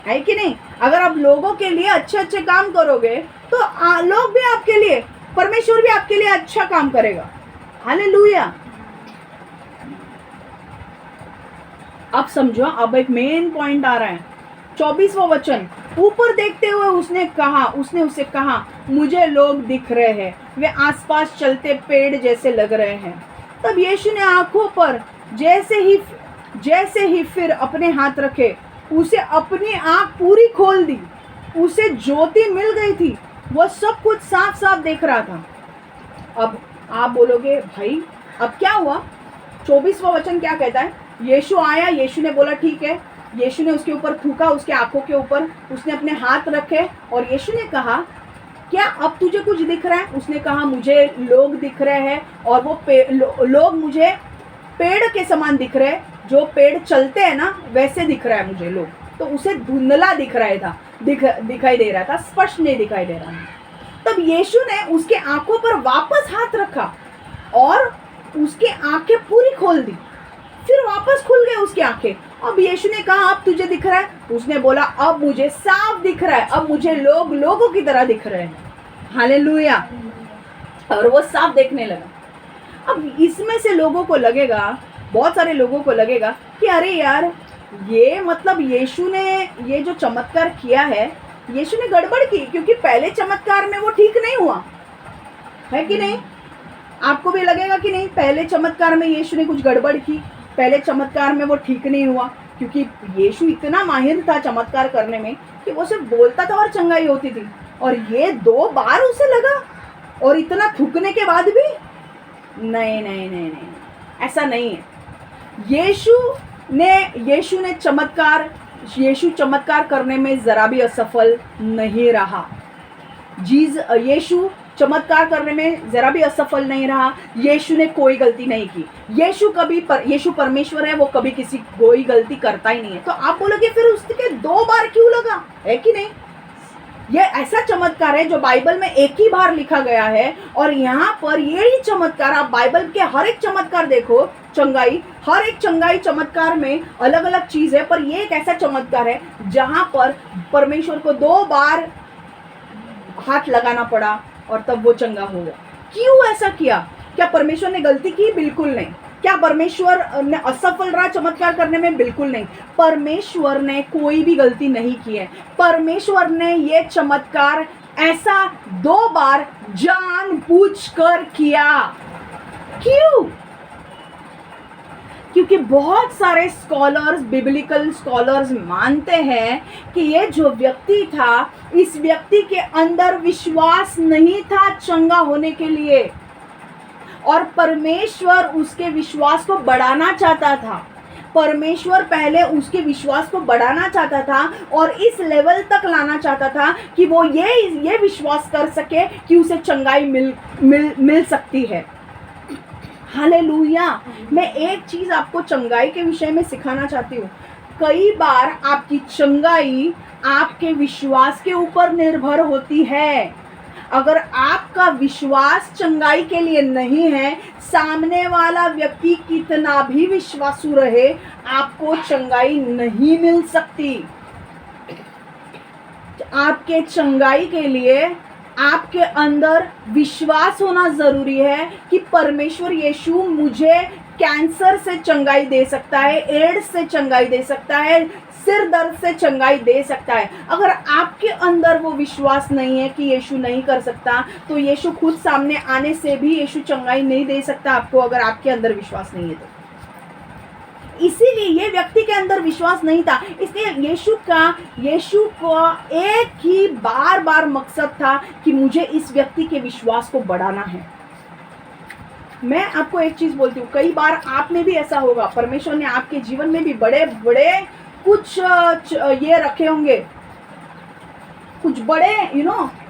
S1: है कि नहीं? अगर आप लोगों के लिए अच्छे अच्छे काम करोगे तो लोग भी आपके लिए, परमेश्वर भी आपके लिए अच्छा काम करेगा। हालेलुया। अब समझो, अब एक मेन पॉइंट आ रहा है। 24वां वचन, ऊपर देखते हुए उसने उसे कहा मुझे लोग दिख रहे हैं, वे आसपास चलते पेड़ जैसे लग रहे हैं। तब यीशु ने आंखों पर जैसे ही फिर अपने हाथ रखे, उसे अपनी आंख पूरी खोल दी। उसे ज्योति मिल गई थी, वह सब कुछ साफ साफ देख रहा था। अब आप बोलोगे भाई अब क्या हुआ? 24वां वचन क्या कहता है? यीशु आया, यीशु ने बोला ठीक है, यीशु ने उसके ऊपर थूका, उसके आंखों के ऊपर उसने अपने हाथ रखे और यीशु ने कहा क्या अब तुझे कुछ दिख रहा है? उसने कहा मुझे लोग दिख रहे हैं और वो लोग मुझे पेड़ के समान दिख रहे हैं, जो पेड़ चलते हैं ना वैसे दिख रहा है मुझे लोग। तो उसे धुंधला दिखाई दे रहा था, स्पष्ट नहीं दिखाई दे रहा था। तब यीशु ने उसके आंखों पर वापस हाथ रखा और उसकी आंखें पूरी खोल दी, फिर वापस खुल गए उसकी आंखें। अब यीशु ने कहा अब तुझे दिख रहा है? उसने बोला अब मुझे साफ दिख रहा है, अब मुझे लोगों की तरह दिख रहे हैं। हालेलुया। और वो साफ देखने लगा। अब इसमें से लोगों को लगेगा, बहुत सारे लोगों को लगेगा कि अरे यार ये मतलब यीशु ने ये जो चमत्कार किया है, यीशु ने गड़बड़ की, क्योंकि पहले चमत्कार में वो ठीक नहीं हुआ, है कि नहीं? आपको भी लगेगा कि नहीं पहले चमत्कार में यीशु ने कुछ गड़बड़ की, पहले चमत्कार में वो ठीक नहीं हुआ, क्योंकि यीशु इतना माहिर था चमत्कार करने में कि वो सिर्फ बोलता था और चंगाई होती थी। और ये 2 बार उसे लगा और इतना थूकने के बाद भी नहीं नहीं नहीं नहीं, ऐसा नहीं है। यीशु चमत्कार करने में जरा भी असफल नहीं रहा। यीशु चमत्कार करने में जरा भी असफल नहीं रहा। यीशु ने कोई गलती नहीं की। यीशु परमेश्वर है, वो कभी कोई गलती करता ही नहीं है। तो आप बोलोगे फिर उसके 2 बार क्यों लगा, है कि नहीं? ये ऐसा चमत्कार है जो बाइबल में एक ही बार लिखा गया है, और यहाँ पर यही चमत्कार, आप बाइबल के हर एक चमत्कार देखो, हर एक चंगाई चमत्कार में अलग अलग चीज है, पर ये एक ऐसा चमत्कार है जहां पर परमेश्वर को 2 बार हाथ लगाना पड़ा और तब वो चंगा हो गया। क्यों ऐसा किया? क्या परमेश्वर ने गलती की? बिल्कुल नहीं। क्या परमेश्वर ने असफल रहा चमत्कार करने में? बिल्कुल नहीं। परमेश्वर ने कोई भी गलती नहीं की है। परमेश्वर ने ये चमत्कार ऐसा 2 बार जानबूझकर किया। क्यों? क्योंकि बहुत सारे स्कॉलर्स, बिब्लिकल स्कॉलर्स मानते हैं कि ये जो व्यक्ति था, इस व्यक्ति के अंदर विश्वास नहीं था चंगा होने के लिए, और परमेश्वर उसके विश्वास को बढ़ाना चाहता था। परमेश्वर पहले उसके विश्वास को बढ़ाना चाहता था और इस लेवल तक लाना चाहता था कि वो ये विश्वास कर सके कि उसे चंगाई मिल सकती है। हालेलुया। मैं एक चीज आपको चंगाई के विषय में सिखाना चाहती हूँ। कई बार आपकी चंगाई आपके विश्वास के ऊपर निर्भर होती है। अगर आपका विश्वास चंगाई के लिए नहीं है, सामने वाला व्यक्ति कितना भी विश्वासु रहे, आपको चंगाई नहीं मिल सकती। आपके चंगाई के लिए आपके अंदर विश्वास होना जरूरी है कि परमेश्वर यीशु मुझे कैंसर से चंगाई दे सकता है, एड्स से चंगाई दे सकता है, सिर दर्द से चंगाई दे सकता है। अगर आपके अंदर वो विश्वास नहीं है कि यीशु नहीं कर सकता, तो यीशु खुद सामने आने से भी यीशु चंगाई नहीं दे सकता आपको, अगर आपके अंदर विश्वास नहीं है तो। इसीलिए ये व्यक्ति के अंदर विश्वास नहीं था, इसलिए यीशु का एक ही बार मकसद था कि मुझे इस व्यक्ति के विश्वास को बढ़ाना है। मैं आपको एक चीज बोलती हूँ, कई बार आप में भी ऐसा होगा, परमेश्वर ने आपके जीवन में भी बड़े बड़े कुछ ये रखे होंगे, कुछ बड़े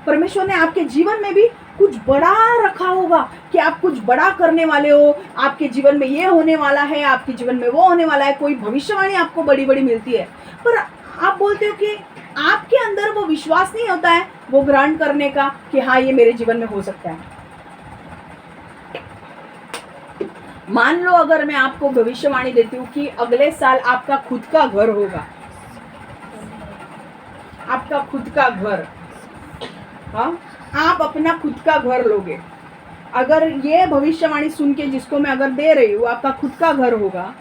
S1: परमेश्वर ने आपके जीवन में भी कुछ बड़ा रखा होगा कि आप कुछ बड़ा करने वाले हो, आपके जीवन में ये होने वाला है, आपके जीवन में वो होने वाला है। कोई भविष्यवाणी आपको बड़ी बड़ी मिलती है, पर आप बोलते हो कि आपके अंदर वो विश्वास नहीं होता है वो ग्रहण करने का कि हाँ ये मेरे जीवन में हो सकता है। मान लो अगर मैं आपको भविष्यवाणी देती हूँ कि अगले साल आपका खुद का घर होगा, आपका खुद का घर, हाँ, आप अपना खुद का घर लोगे। अगर ये भविष्यवाणी सुन के जिसको मैं अगर दे रही हूँ आपका खुद का घर होगा,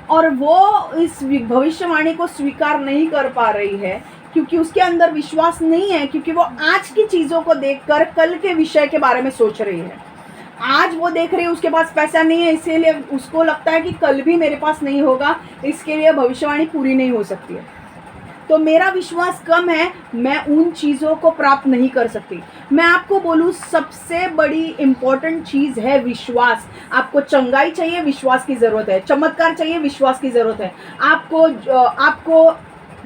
S1: और वो इस भविष्यवाणी को स्वीकार नहीं कर पा रही है क्योंकि उसके अंदर विश्वास नहीं है, क्योंकि वो आज की चीज़ों को देखकर कल के विषय के बारे में सोच रही है। आज वो देख रही है उसके पास पैसा नहीं है, इसीलिए उसको लगता है कि कल भी मेरे पास नहीं होगा, इसके लिए भविष्यवाणी पूरी नहीं हो सकती है। तो मेरा विश्वास कम है, मैं उन चीज़ों को प्राप्त नहीं कर सकती। मैं आपको बोलूँ, सबसे बड़ी इम्पोर्टेंट चीज़ है विश्वास। आपको चंगाई चाहिए, विश्वास की ज़रूरत है। चमत्कार चाहिए, विश्वास की ज़रूरत है। आपको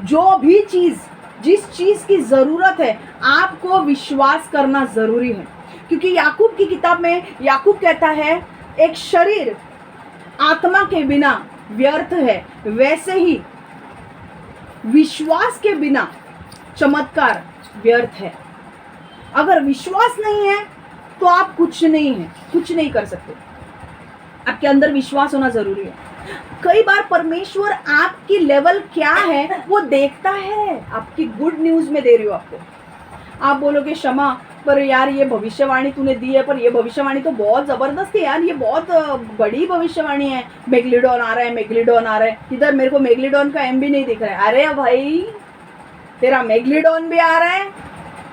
S1: जो भी चीज़, जिस चीज़ की ज़रूरत है, आपको विश्वास करना ज़रूरी है। क्योंकि याकूब की किताब में याकूब कहता है, एक शरीर आत्मा के बिना व्यर्थ है, वैसे ही विश्वास के बिना चमत्कार व्यर्थ है। अगर विश्वास नहीं है तो आप कुछ नहीं कर सकते। आपके अंदर विश्वास होना जरूरी है। कई बार परमेश्वर आपकी लेवल क्या है वो देखता है। आपकी गुड न्यूज़ में दे रही हूँ आपको। आप बोलोगे क्षमा, पर यार ये भविष्यवाणी तूने दी है, पर ये भविष्यवाणी तो बहुत ज़बरदस्त है यार, ये बहुत बड़ी भविष्यवाणी है। मेगलिडॉन आ रहा है, इधर मेरे को मेगलिडॉन का एम भी नहीं दिख रहा है। अरे भाई, तेरा मेगलिडॉन भी आ रहा है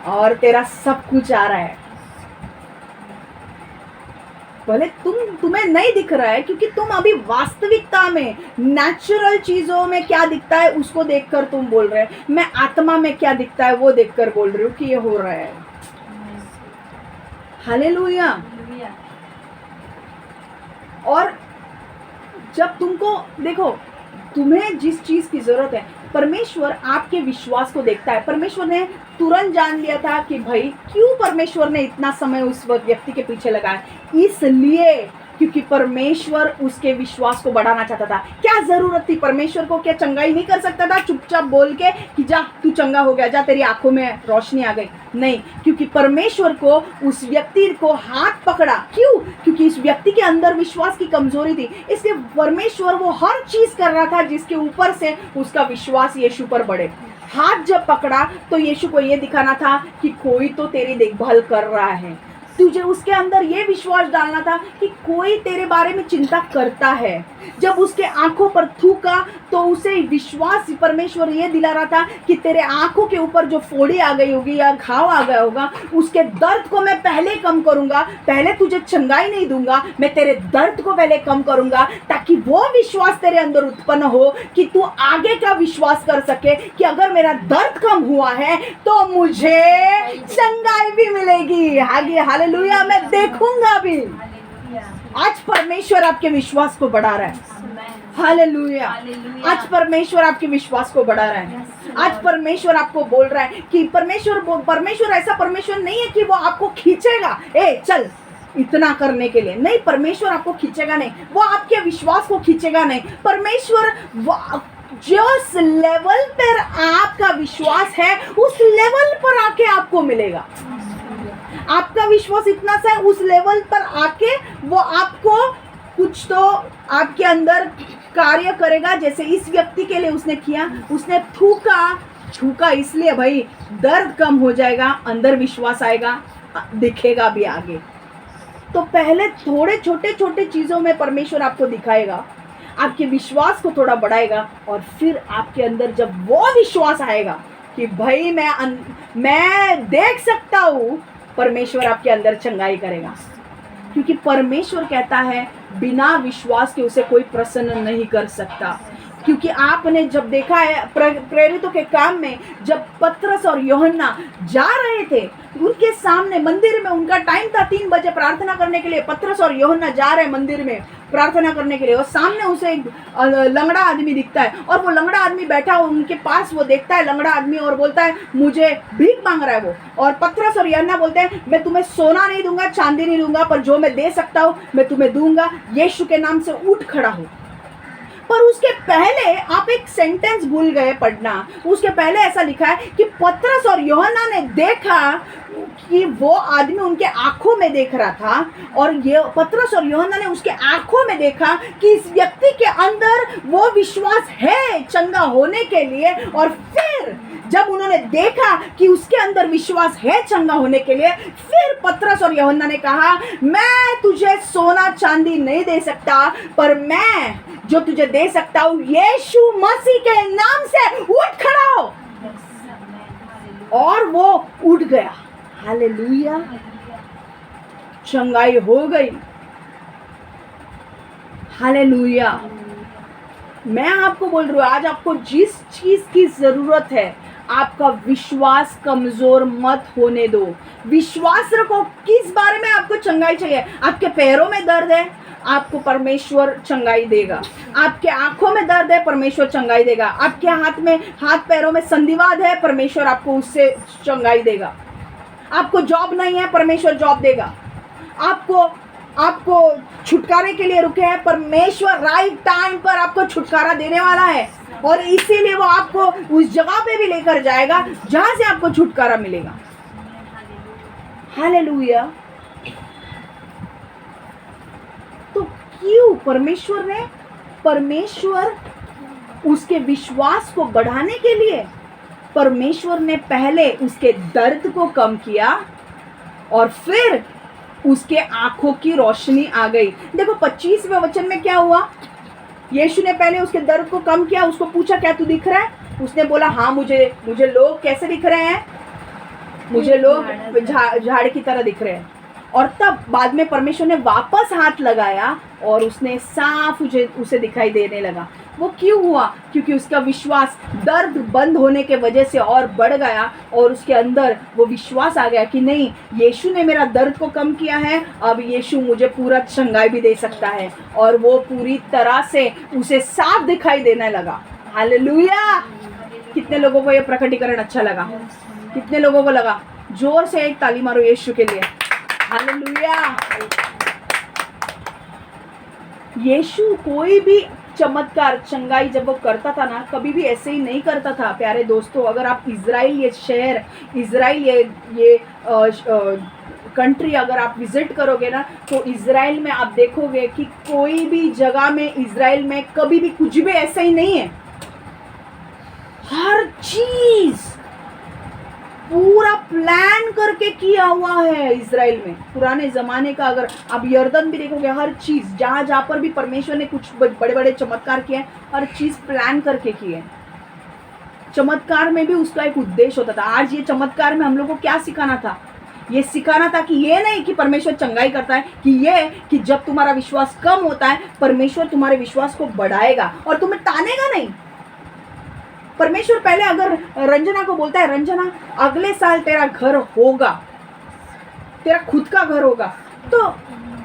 S1: और तेरा सब कुछ आ रहा है, भले तुम्हें नहीं दिख रहा है, क्योंकि तुम अभी वास्तविकता में, नेचुरल चीजों में क्या दिखता है उसको देखकर तुम बोल रहे हैं। मैं आत्मा में क्या दिखता है वो देखकर बोल रही हूँ कि ये हो रहा है। हालेलुया। और जब तुमको देखो, तुम्हें जिस चीज़ की ज़रूरत है, परमेश्वर आपके विश्वास को देखता है। परमेश्वर ने तुरंत जान लिया था कि भाई क्यों परमेश्वर ने इतना समय उस व्यक्ति के पीछे लगाया, इसलिए क्योंकि परमेश्वर उसके विश्वास को बढ़ाना चाहता था। क्या जरूरत थी परमेश्वर को? क्या चंगाई नहीं कर सकता था चुपचाप बोल के कि जा तू चंगा हो गया, जा तेरी आंखों में रोशनी आ गई? नहीं, क्योंकि परमेश्वर को उस व्यक्ति को हाथ पकड़ा। क्यों? क्योंकि इस व्यक्ति के अंदर विश्वास की कमजोरी थी, इसलिए परमेश्वर वो हर चीज कर रहा था जिसके ऊपर से उसका विश्वास यीशु पर बढ़े। हाथ जब पकड़ा तो यीशु को ये दिखाना था कि कोई तो तेरी देखभाल कर रहा है। तुझे उसके अंदर ये विश्वास डालना था कि कोई तेरे बारे में चिंता करता है। जब उसके आंखों पर थूका तो उसे विश्वास परमेश्वर ये दिला रहा था कि तेरे आंखों के ऊपर जो फोड़ी आ गई होगी या घाव आ गया होगा, उसके दर्द को मैं पहले कम करूंगा। पहले तुझे चंगाई नहीं दूंगा, मैं तेरे दर्द को पहले कम करूंगा, ताकि वो विश्वास तेरे अंदर उत्पन्न हो कि तू आगे का विश्वास कर सके कि अगर मेरा दर्द कम हुआ है तो मुझे चंगाई भी मिलेगी। आगे हालेलुया, मैं देखूंगा भी। आज परमेश्वर आपके विश्वास को बढ़ा रहा है। हालेलुया, आज परमेश्वर आपके विश्वास को बढ़ा रहा है। आज परमेश्वर आपको बोल रहा है कि परमेश्वर ऐसा परमेश्वर नहीं है कि वो आपको खींचेगा, ए चल इतना करने के लिए। नहीं, परमेश्वर आपको खींचेगा नहीं, वो आपके विश्वास को खींचेगा नहीं। परमेश्वर जिस लेवल पर आपका विश्वास है उस लेवल पर आके आपको मिलेगा। आपका विश्वास इतना सा है, उस लेवल पर आके वो आपको कुछ तो आपके अंदर कार्य करेगा। जैसे इस व्यक्ति के लिए उसने किया, उसने थूका इसलिए भाई दर्द कम हो जाएगा, अंदर विश्वास आएगा, दिखेगा भी आगे। तो पहले थोड़े छोटे छोटे चीज़ों में परमेश्वर आपको दिखाएगा, आपके विश्वास को थोड़ा बढ़ाएगा, और फिर आपके अंदर जब वो विश्वास आएगा कि भाई मैं देख सकता हूँ, परमेश्वर आपके अंदर चंगाई करेगा। क्योंकि परमेश्वर कहता है बिना विश्वास के उसे कोई प्रसन्न नहीं कर सकता। क्योंकि आपने जब देखा है प्रेरितों के काम में, जब पतरस और यूहन्ना जा रहे थे उनके सामने मंदिर में, उनका टाइम था 3 बजे प्रार्थना करने के लिए, पतरस और यूहन्ना जा रहे मंदिर में प्रार्थना करने के लिए, और सामने उसे एक लंगड़ा आदमी दिखता है, और वो लंगड़ा आदमी बैठा हो उनके पास, वो देखता है लंगड़ा आदमी और बोलता है मुझे भीख मांग रहा है वो। और पतरस और यूहन्ना बोलते हैं मैं तुम्हें सोना नहीं दूंगा, चांदी नहीं दूंगा, पर जो मैं दे सकता हूँ मैं तुम्हें दूंगा, यीशु के नाम से उठ खड़ा हो। पर उसके पहले आप एक सेंटेंस भूल गए पढ़ना। उसके पहले ऐसा लिखा है कि पतरस और यूहन्ना ने देखा कि वो आदमी उनके आंखों में देख रहा था, और ये पतरस और यूहन्ना ने उसके आंखों में देखा कि इस व्यक्ति के अंदर वो विश्वास है चंगा होने के लिए। और फिर जब उन्होंने देखा कि उसके अंदर विश्वास है चंगा होने के लिए, फिर पतरस और यूहन्ना ने कहा मैं तुझे सोना चांदी नहीं दे सकता, पर मैं जो तुझे दे सकता हूँ यीशु मसीह के नाम से उठ खड़ा हो। और वो उठ गया। हालेलुया, चंगाई हो गई। हालेलुया। मैं आपको बोल रही हूँ आज आपको जिस चीज की जरूरत है, आपका विश्वास कमजोर मत होने दो। विश्वास रखो। किस बारे में आपको चंगाई चाहिए? आपके पैरों में दर्द है, आपको परमेश्वर चंगाई देगा। आपके आंखों में दर्द है, परमेश्वर चंगाई देगा। आपके हाथ पैरों में संधिवाद है, परमेश्वर आपको उससे चंगाई देगा। आपको जॉब नहीं है, परमेश्वर जॉब देगा। आपको छुटकारे के लिए रुके हैं, परमेश्वर राइट टाइम पर आपको छुटकारा देने वाला है, और इसीलिए वो आपको उस जगह पे भी लेकर जाएगा जहां से आपको छुटकारा मिलेगा। हालेलुया। तो क्यों परमेश्वर उसके विश्वास को बढ़ाने के लिए परमेश्वर ने पहले उसके दर्द को कम किया, और फिर उसके आंखों की रोशनी आ गई। देखो 25वें वचन में क्या हुआ? यीशु ने पहले उसके दर्द को कम किया, उसको पूछा क्या तू दिख रहा है? उसने बोला हाँ मुझे लोग कैसे दिख रहे हैं? मुझे लोग झाड़ की तरह दिख रहे हैं। और तब बाद में परमेश्वर ने वापस हाथ लगाया और उसने साफ उसे दिखाई देने लगा। वो क्यों हुआ? क्योंकि उसका विश्वास दर्द बंद होने के वजह से और बढ़ गया और उसके अंदर वो विश्वास आ गया कि नहीं, यीशु ने मेरा दर्द को कम किया है, अब यीशु मुझे पूरा चंगाई भी दे सकता है। और वो पूरी तरह से उसे साफ दिखाई देने लगा। हालेलुया! कितने लोगों को ये प्रकटीकरण अच्छा लगा? कितने लोगों को लगा? जोर से एक ताली मारो यीशु के लिए। हालेलुया! यीशु कोई भी चमत्कार, चंगाई जब वो करता था ना, कभी भी ऐसे ही नहीं करता था। प्यारे दोस्तों, अगर आप इज़राइल ये शहर, इज़राइल ये कंट्री अगर आप विजिट करोगे ना, तो इज़राइल में आप देखोगे कि कोई भी जगह में इज़राइल में कभी भी कुछ भी ऐसा ही नहीं है। हर चीज पूरा प्लान करके किया हुआ है इज़राइल में। पुराने ज़माने का अगर आप यर्दन भी देखोगे, हर चीज़ जहाँ जहाँ पर भी परमेश्वर ने कुछ बड़े बड़े चमत्कार किए हैं, हर चीज़ प्लान करके किए हैं। चमत्कार में भी उसका एक उद्देश्य होता था। आज ये चमत्कार में हम लोग को क्या सिखाना था? ये सिखाना था कि ये नहीं कि परमेश्वर चंगाई करता है, कि ये कि जब तुम्हारा विश्वास कम होता है, परमेश्वर तुम्हारे विश्वास को बढ़ाएगा और तुम्हें तानेगा नहीं। परमेश्वर पहले अगर रंजना को बोलता है, रंजना अगले साल तेरा घर होगा, तेरा खुद का घर होगा, तो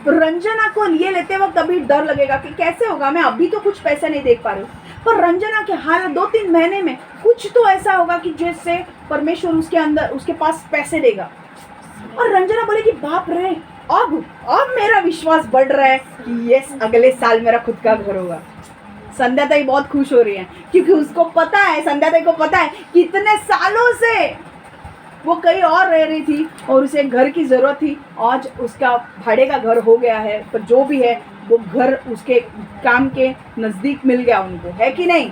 S1: रंजना को ये लेते वक्त अभी डर लगेगा कि कैसे होगा, मैं अभी तो कुछ पैसे नहीं देख पा रही हूँ। पर रंजना के हाल 2-3 महीने में कुछ तो ऐसा होगा कि जिससे परमेश्वर उसके अंदर, उसके पास पैसे देगा। और रंजना बोलेगी, बाप रे, अब मेरा विश्वास बढ़ रहा है कि यस, अगले साल मेरा खुद का घर होगा। संध्या ताई बहुत खुश हो रही है क्योंकि उसको पता है, संध्या ताई को पता है कि इतने सालों से वो कहीं और रह रही थी और उसे घर की ज़रूरत थी। आज उसका भाड़े का घर हो गया है, पर जो भी है वो घर उसके काम के नज़दीक मिल गया उनको, है कि नहीं?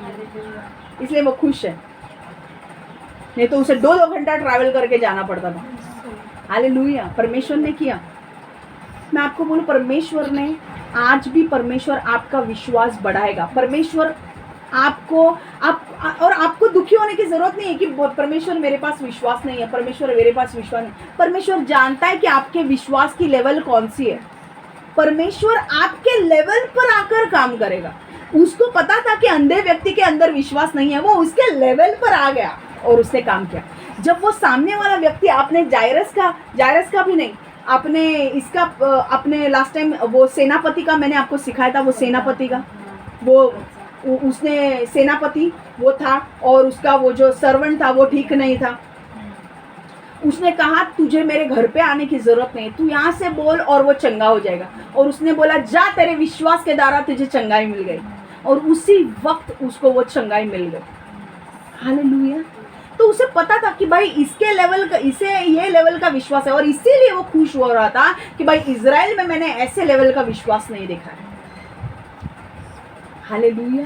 S1: इसलिए वो खुश है। नहीं तो उसे 2-2 घंटा ट्रैवल करके जाना पड़ता था। हालेलुया! परमेश्वर ने किया। मैं आपको बोलूं, परमेश्वर ने आज भी, परमेश्वर आपका विश्वास बढ़ाएगा। परमेश्वर आपको दुखी होने की जरूरत नहीं है कि परमेश्वर मेरे पास विश्वास नहीं है, परमेश्वर मेरे पास विश्वास नहीं। परमेश्वर जानता है कि आपके विश्वास की लेवल कौन सी है। परमेश्वर आपके लेवल पर आकर काम करेगा। उसको पता था कि अंधे व्यक्ति के अंदर विश्वास नहीं है, वो उसके लेवल पर आ गया और उसने काम किया। जब वो सामने वाला व्यक्ति, आपने जायरस का भी नहीं, अपने लास्ट टाइम वो सेनापति का मैंने आपको सिखाया था, वो सेनापति का, उसने सेनापति वो था और उसका वो जो सर्वेंट था वो ठीक नहीं था। उसने कहा, तुझे मेरे घर पे आने की जरूरत नहीं, तू यहाँ से बोल और वो चंगा हो जाएगा। और उसने बोला, जा, तेरे विश्वास के द्वारा तुझे चंगाई मिल गई। और उसी वक्त उसको वो चंगाई मिल गई। हालेलुया! तो उसे पता था कि भाई इसके लेवल का, इसे ये लेवल का विश्वास है, और इसीलिए वो खुश हो रहा था कि भाई इज़राइल में मैंने ऐसे लेवल का विश्वास नहीं देखा है। हालेलुया!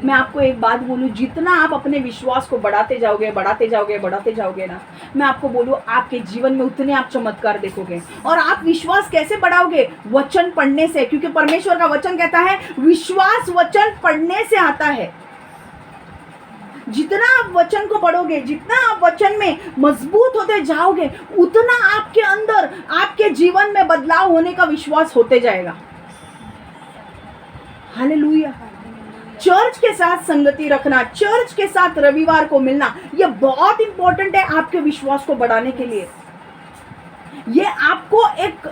S1: मैं आपको एक बात बोलूं, जितना आप अपने विश्वास को बढ़ाते जाओगे ना, मैं आपको बोलूं, आपके जीवन में उतने आप चमत्कार देखोगे। और आप विश्वास कैसे बढ़ाओगे? वचन पढ़ने से, क्योंकि परमेश्वर का वचन कहता है विश्वास वचन पढ़ने से आता है। जितना आप वचन को पढ़ोगे, जितना आप वचन में मजबूत होते जाओगे, उतना आपके अंदर, आपके जीवन में बदलाव होने का विश्वास होते जाएगा। हालेलुया! चर्च के साथ संगति रखना, चर्च के साथ रविवार को मिलना, यह बहुत इंपॉर्टेंट है आपके विश्वास को बढ़ाने के लिए। ये आपको एक,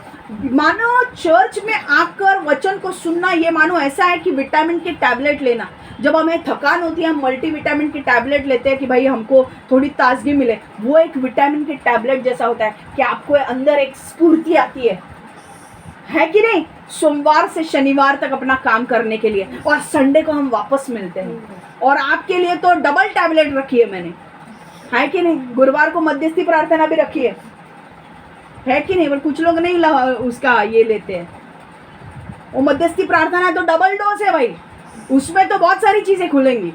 S1: मानो चर्च में आकर वचन को सुनना, ये मानो ऐसा है कि विटामिन की टैबलेट लेना। जब हमें थकान होती है, हम मल्टीविटामिन की टैबलेट लेते हैं कि भाई हमको थोड़ी ताजगी मिले। वो एक विटामिन की टैबलेट जैसा होता है कि आपको अंदर एक स्फूर्ति आती है कि नहीं? सोमवार से शनिवार तक अपना काम करने के लिए, और संडे को हम वापस मिलते हैं। और आपके लिए तो डबल टैबलेट रखी है मैंने, है कि नहीं? गुरुवार को मध्यस्थी प्रार्थना भी रखी है कि नहीं? पर कुछ लोग नहीं उसका ये लेते हैं। वो मध्यस्थी प्रार्थना तो डबल डोज है भाई, उसमें तो बहुत सारी चीजें खुलेंगी।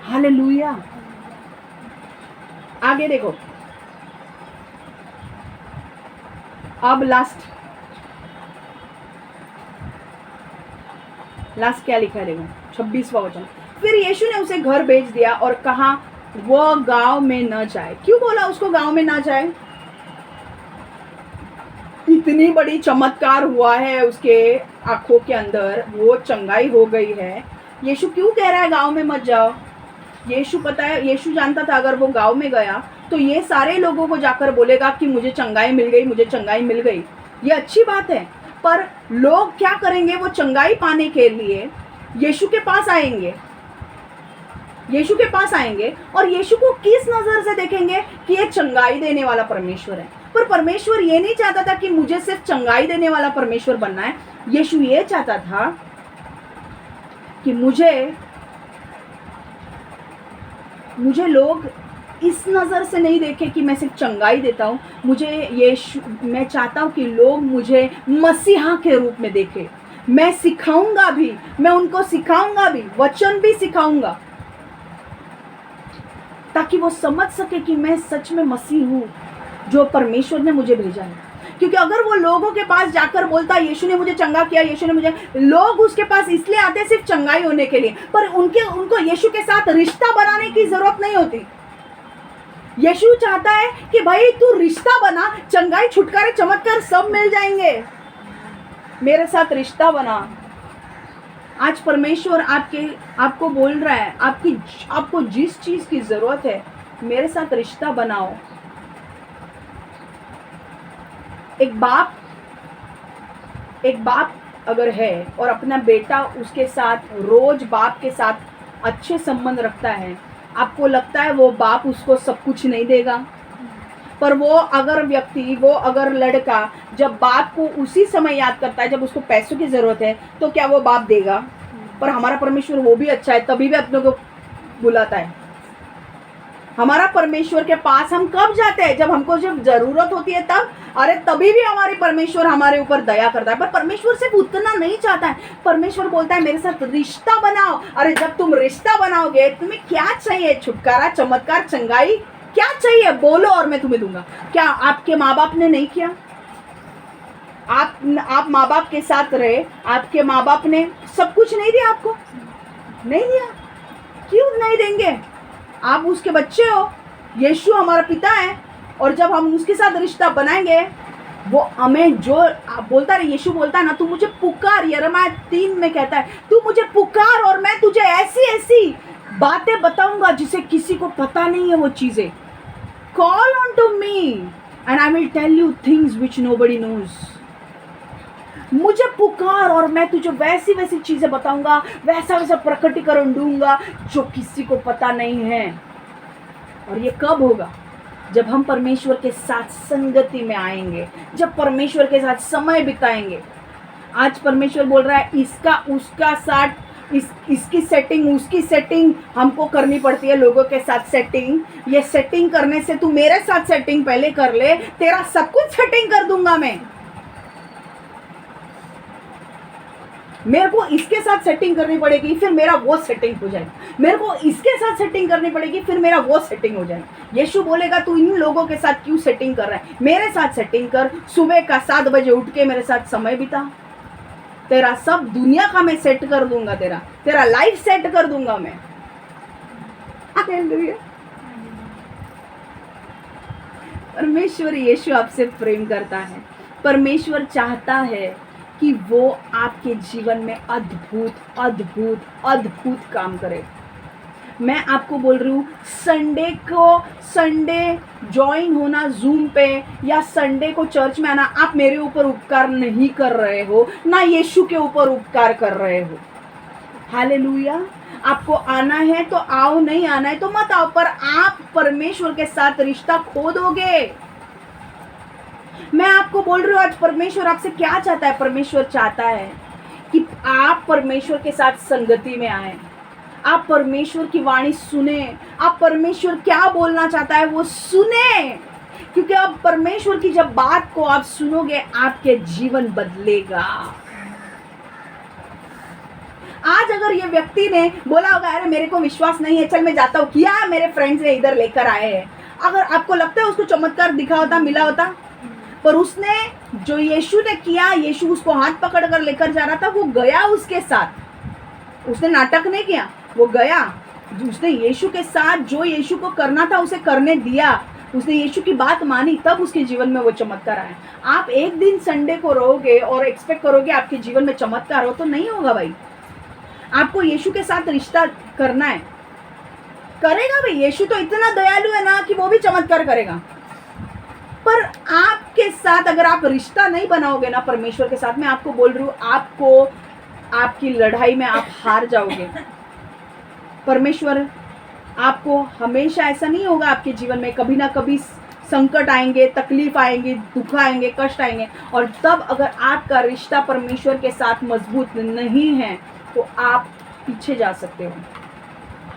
S1: हालेलुया! आगे देखो, अब लास्ट क्या लिखा है देखो, 26वां वचन। फिर यीशु ने उसे घर भेज दिया और कहा वह गांव में न जाए। क्यों बोला उसको गांव में ना जाए? इतनी बड़ी चमत्कार हुआ है उसके आंखों के अंदर, वो चंगाई हो गई है, यीशु क्यों कह रहा है गांव में मत जाओ? यीशु पता है, यीशु जानता था अगर वो गांव में गया तो ये सारे लोगों को जाकर बोलेगा कि मुझे चंगाई मिल गई, मुझे चंगाई मिल गई। ये अच्छी बात है, पर लोग क्या करेंगे? वो चंगाई पाने के लिए यीशु के पास आएंगे, यीशु के पास आएंगे और यीशु को किस नजर से देखेंगे कि ये चंगाई देने वाला परमेश्वर है। पर परमेश्वर ये नहीं चाहता था कि मुझे सिर्फ चंगाई देने वाला परमेश्वर बनना है। यीशु ये चाहता था कि मुझे लोग इस नज़र से नहीं देखें कि मैं सिर्फ चंगाई देता हूँ। मैं चाहता हूँ कि लोग मुझे मसीहा के रूप में देखें। मैं सिखाऊंगा भी, मैं उनको सिखाऊंगा भी, वचन भी सिखाऊंगा, ताकि वो समझ सके कि मैं सच में मसीह हूँ जो परमेश्वर ने मुझे भेजा है। क्योंकि अगर वो लोगों के पास जाकर बोलता यीशु ने मुझे चंगा किया, यीशु ने मुझे, लोग उसके पास इसलिए आते सिर्फ चंगाई होने के लिए, पर उनको यीशु के साथ रिश्ता बनाने की जरूरत नहीं होती। यीशु चाहता है कि भाई तू रिश्ता बना, चंगाई, छुटकारे, चमत्कार सब मिल जाएंगे, मेरे साथ रिश्ता बना। आज परमेश्वर आपको बोल रहा है, आपको जिस चीज की जरूरत है, मेरे साथ रिश्ता बनाओ। एक बाप अगर है और अपना बेटा उसके साथ रोज बाप के साथ अच्छे संबंध रखता है, आपको लगता है वो बाप उसको सब कुछ नहीं देगा? पर वो अगर लड़का जब बाप को उसी समय याद करता है जब उसको पैसों की जरूरत है, तो क्या वो बाप देगा? पर हमारा परमेश्वर वो भी अच्छा है, तभी भी अपनों को बुलाता है। हमारा परमेश्वर के पास हम कब जाते हैं? जब जरूरत होती है तब। अरे तभी भी हमारे परमेश्वर हमारे ऊपर दया करता है। पर परमेश्वर सिर्फ उतना नहीं चाहता है, परमेश्वर बोलता है मेरे साथ रिश्ता बनाओ। अरे जब तुम रिश्ता बनाओगे, तुम्हें क्या चाहिए? छुटकारा, चमत्कार, चंगाई, क्या चाहिए? बोलो और मैं तुम्हें दूंगा। क्या आपके माँ बाप ने नहीं किया? आप माँ बाप के साथ रहे, आपके माँ बाप ने सब कुछ नहीं दिया आपको? नहीं दिया। क्यों नहीं देंगे? आप उसके बच्चे हो, यीशु हमारा पिता है, और जब हम उसके साथ रिश्ता बनाएंगे, वो हमें जो बोलता है, यीशु बोलता है ना, तू मुझे पुकार, यिर्मयाह 3 में कहता है, तू मुझे पुकार और मैं तुझे ऐसी ऐसी बातें बताऊंगा जिसे किसी को पता नहीं है वो चीजें। Call on to me and I will tell you things which nobody knows. मुझे पुकार और मैं तुझे वैसी वैसी चीजें बताऊंगा, वैसा वैसा प्रकटीकरण दूंगा जो किसी को पता नहीं है। और ये कब होगा? जब हम परमेश्वर के साथ संगति में आएंगे, जब परमेश्वर के साथ समय बिताएंगे। आज परमेश्वर बोल रहा है इसका उसका साथ, इसकी सेटिंग उसकी सेटिंग हमको करनी पड़ती है, लोगों के साथ सेटिंग। ये सेटिंग करने से तू मेरे साथ सेटिंग पहले कर ले, तेरा सब कुछ सेटिंग कर दूंगा मैं। मेरे को इसके साथ सेटिंग करनी पड़ेगी, फिर मेरा वो सेटिंग हो जाएगा। मेरे को इसके साथ सेटिंग करनी पड़ेगी, फिर मेरा वो सेटिंग हो जाएगा। यीशु बोलेगा तू इन लोगों के साथ क्यों सेटिंग कर रहा है? मेरे साथ सेटिंग कर। सुबह का 7 बजे उठ के मेरे साथ समय बिता, तेरा सब दुनिया का मैं सेट कर दूंगा, तेरा लाइफ सेट कर दूंगा मैं। हालेलुया। परमेश्वर यीशु आपसे प्रेम करता है। परमेश्वर चाहता है कि वो आपके जीवन में अद्भुत अद्भुत अद्भुत काम करे। मैं आपको बोल रही हूँ, संडे ज्वाइन होना जूम पे या संडे को चर्च में आना, आप मेरे ऊपर उपकार नहीं कर रहे हो, ना यीशु के ऊपर उपकार कर रहे हो। हालेलुया। आपको आना है तो आओ, नहीं आना है तो मत आओ, पर आप परमेश्वर के साथ रिश्ता खो दोगे। मैं आपको बोल रही हूँ, आज परमेश्वर आपसे क्या चाहता है? परमेश्वर चाहता है कि आप परमेश्वर के साथ संगति में आए, आप परमेश्वर की वाणी सुने, आप परमेश्वर क्या बोलना चाहता है वो सुने। क्योंकि अब परमेश्वर की जब बात को आप सुनोगे, आपके जीवन बदलेगा। आज अगर ये व्यक्ति ने बोला होगा अरे मेरे को विश्वास नहीं है, चल मैं जाता हूँ, किया मेरे फ्रेंड्स ने इधर लेकर आए हैं, अगर आपको लगता है उसको चमत्कार दिखा होता, मिला होता? पर उसने जो यीशु ने किया, यीशु उसको हाथ पकड़ कर लेकर जा रहा था, वो गया उसके साथ। उसने नाटक नहीं किया, वो गया। उसने यीशु के साथ जो यीशु को करना था उसे करने दिया। उसने यीशु की बात मानी, तब उसके जीवन में वो चमत्कार आया। आप एक दिन संडे को रहोगे और एक्सपेक्ट करोगे आपके जीवन में चमत्कार हो, तो नहीं होगा भाई। आपको यीशु के साथ रिश्ता करना है, करेगा भी। यीशु तो इतना दयालु है ना कि वो भी चमत्कार करेगा। पर आपके साथ अगर आप रिश्ता नहीं बनाओगे ना परमेश्वर के साथ, मैं आपको बोल रही हूँ, आपको आपकी लड़ाई में आप हार जाओगे। परमेश्वर आपको हमेशा, ऐसा नहीं होगा आपके जीवन में, कभी ना कभी संकट आएंगे, तकलीफ आएंगे, दुख आएंगे, कष्ट आएंगे, और तब अगर आपका रिश्ता परमेश्वर के साथ मजबूत नहीं है तो आप पीछे जा सकते हो।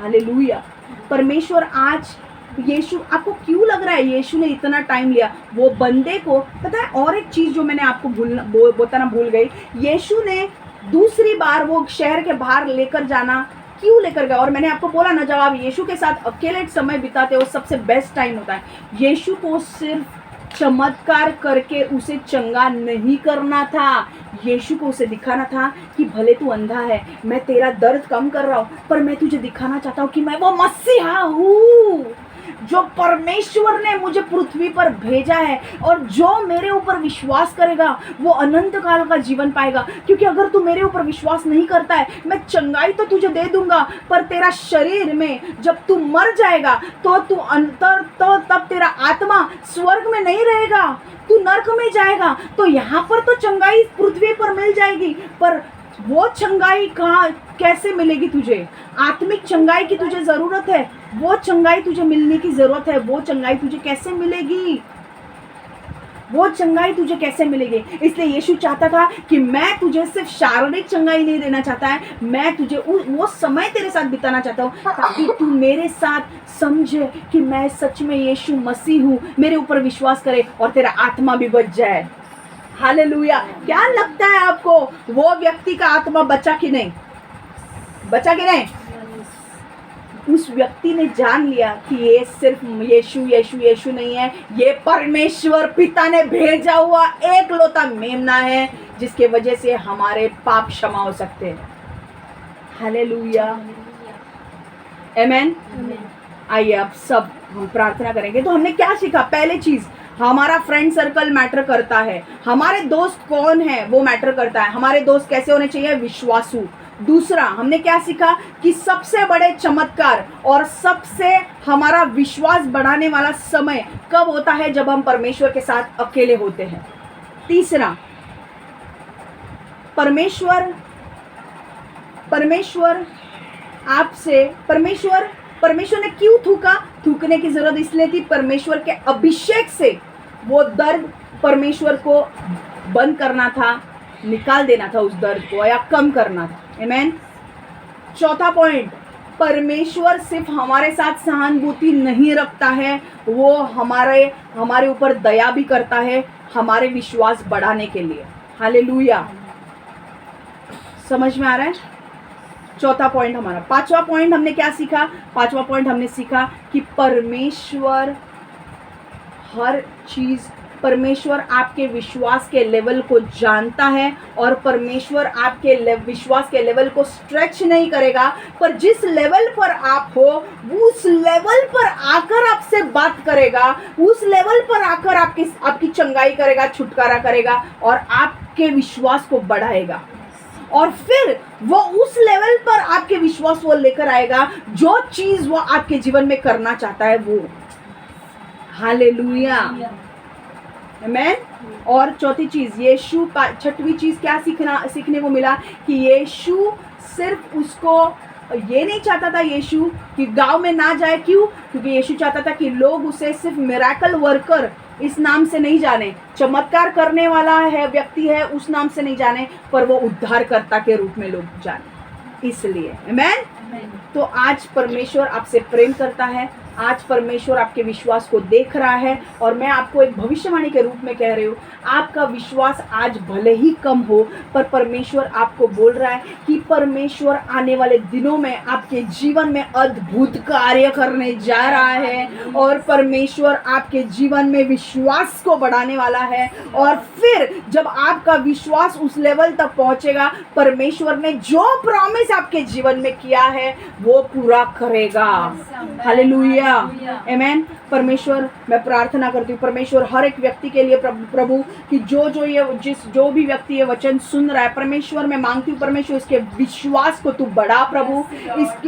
S1: हालेलुया। परमेश्वर आज, यीशु, आपको क्यों लग रहा है यीशु ने इतना टाइम लिया? वो बंदे को पता है। और एक चीज जो मैंने आपको बताना भूल गई, यीशु ने दूसरी बार वो शहर के बाहर लेकर जाना क्यों लेकर गया? और मैंने आपको बोला ना, जब आप यीशु के साथ अकेले समय बिताते हो सबसे बेस्ट टाइम होता है। यीशु को सिर्फ चमत्कार करके उसे चंगा नहीं करना था, यीशु को उसे दिखाना था कि भले तू अंधा है, मैं तेरा दर्द कम कर रहा हूँ, पर मैं तुझे दिखाना चाहता हूँ कि मैं वो मसीहा हूँ जो परमेश्वर ने मुझे पृथ्वी पर भेजा है, और जो मेरे ऊपर विश्वास करेगा वो अनंत काल का जीवन पाएगा। क्योंकि अगर तू मेरे ऊपर विश्वास नहीं करता है, मैं चंगाई तो तुझे दे दूंगा, पर तेरा शरीर में जब तू मर जाएगा तो तू अंतर, तो तब तेरा आत्मा स्वर्ग में नहीं रहेगा, तू नरक में जाएगा। तो यहाँ पर तो चंगाई पृथ्वी पर मिल जाएगी, पर वो चंगाई कहाँ, कैसे मिलेगी तुझे? आत्मिक चंगाई की तुझे जरूरत है, वो चंगाई तुझे मिलने की जरूरत है। वो चंगाई तुझे कैसे मिलेगी? वो चंगाई तुझे कैसे मिलेगी? इसलिए यीशु चाहता था कि मैं तुझे सिर्फ शारीरिक चंगाई नहीं देना चाहता है, मैं तुझे वो समय तेरे साथ बिताना चाहता हूँ ताकि तू मेरे साथ समझे कि मैं सच में यीशु मसीह हूँ, मेरे ऊपर विश्वास करे और तेरा आत्मा भी बच जाए। हालेलुया। क्या लगता है आपको, वो व्यक्ति का आत्मा बचा कि नहीं? बचा कि नहीं? उस व्यक्ति ने जान लिया कि ये सिर्फ यीशु यीशु यीशु नहीं है, ये परमेश्वर पिता ने भेजा हुआ एक लौता मेमना है, जिसके वजह से हमारे पाप क्षमा हो सकते हैं। हालेलुया, आमेन। आइए अब सब हम प्रार्थना करेंगे। तो हमने क्या सीखा? पहले चीज, हमारा फ्रेंड सर्कल मैटर करता है, हमारे दोस्त कौन है वो मैटर करता है, हमारे दोस्त कैसे होने चाहिए? विश्वासु। दूसरा हमने क्या सीखा कि सबसे बड़े चमत्कार और सबसे हमारा विश्वास बढ़ाने वाला समय कब होता है? जब हम परमेश्वर के साथ अकेले होते हैं। तीसरा, परमेश्वर आपसे, परमेश्वर ने क्यों थूका? थूकने की जरूरत इसलिए थी, परमेश्वर के अभिषेक से वो दर्द परमेश्वर को बंद करना था, निकाल देना था उस दर्द को, या कम करना था। आमेन। चौथा पॉइंट, परमेश्वर सिर्फ हमारे साथ सहानुभूति नहीं रखता है, वो हमारे ऊपर दया भी करता है, हमारे विश्वास बढ़ाने के लिए। हालेलुया। समझ में आ रहा है? चौथा पॉइंट हमारा। पांचवा पॉइंट हमने क्या सीखा? पांचवा पॉइंट हमने सीखा कि परमेश्वर हर चीज, परमेश्वर आपके विश्वास के लेवल को जानता है, और परमेश्वर आपके विश्वास के लेवल को स्ट्रेच नहीं करेगा, पर जिस लेवल पर आप हो उस लेवल पर आकर आपसे बात करेगा, उस लेवल पर आकर आपकी चंगाई करेगा, छुटकारा करेगा और आपके विश्वास को बढ़ाएगा। और फिर वो उस लेवल पर आपके विश्वास वो लेकर आएगा जो चीज वो आपके जीवन में करना चाहता है वो। हालेलुया, आमेन। और चौथी चीज, यीशु का छठवीं चीज क्या सीखने को मिला कि यीशु सिर्फ उसको ये नहीं चाहता था यीशु कि गांव में ना जाए। क्यों? क्योंकि यीशु चाहता था कि लोग उसे सिर्फ मिरेकल वर्कर इस नाम से नहीं जाने, चमत्कार करने वाला है व्यक्ति है उस नाम से नहीं जाने, पर वो उद्धारकर्ता के रूप में लोग जाने। इसलिए आमेन। तो आज परमेश्वर आपसे प्रेम करता है, आज परमेश्वर आपके विश्वास को देख रहा है, और मैं आपको एक भविष्यवाणी के रूप में कह रही हूँ, आपका विश्वास आज भले ही कम हो, पर परमेश्वर आपको बोल रहा है कि परमेश्वर आने वाले दिनों में आपके जीवन में अद्भुत कार्य करने जा रहा है, और परमेश्वर आपके जीवन में विश्वास को बढ़ाने वाला है। और फिर जब आपका विश्वास उस लेवल तक पहुंचेगा, परमेश्वर ने जो प्रॉमिस आपके जीवन में किया है वो पूरा करेगा। हालेलुया। हालेलुया, आमेन। परमेश्वर मैं प्रार्थना करती हूँ परमेश्वर हर एक व्यक्ति के लिए प्रभु कि जो भी व्यक्ति ये वचन सुन रहा है परमेश्वर मैं मांगती हूँ परमेश्वर इसके विश्वास को तू बढ़ा प्रभु,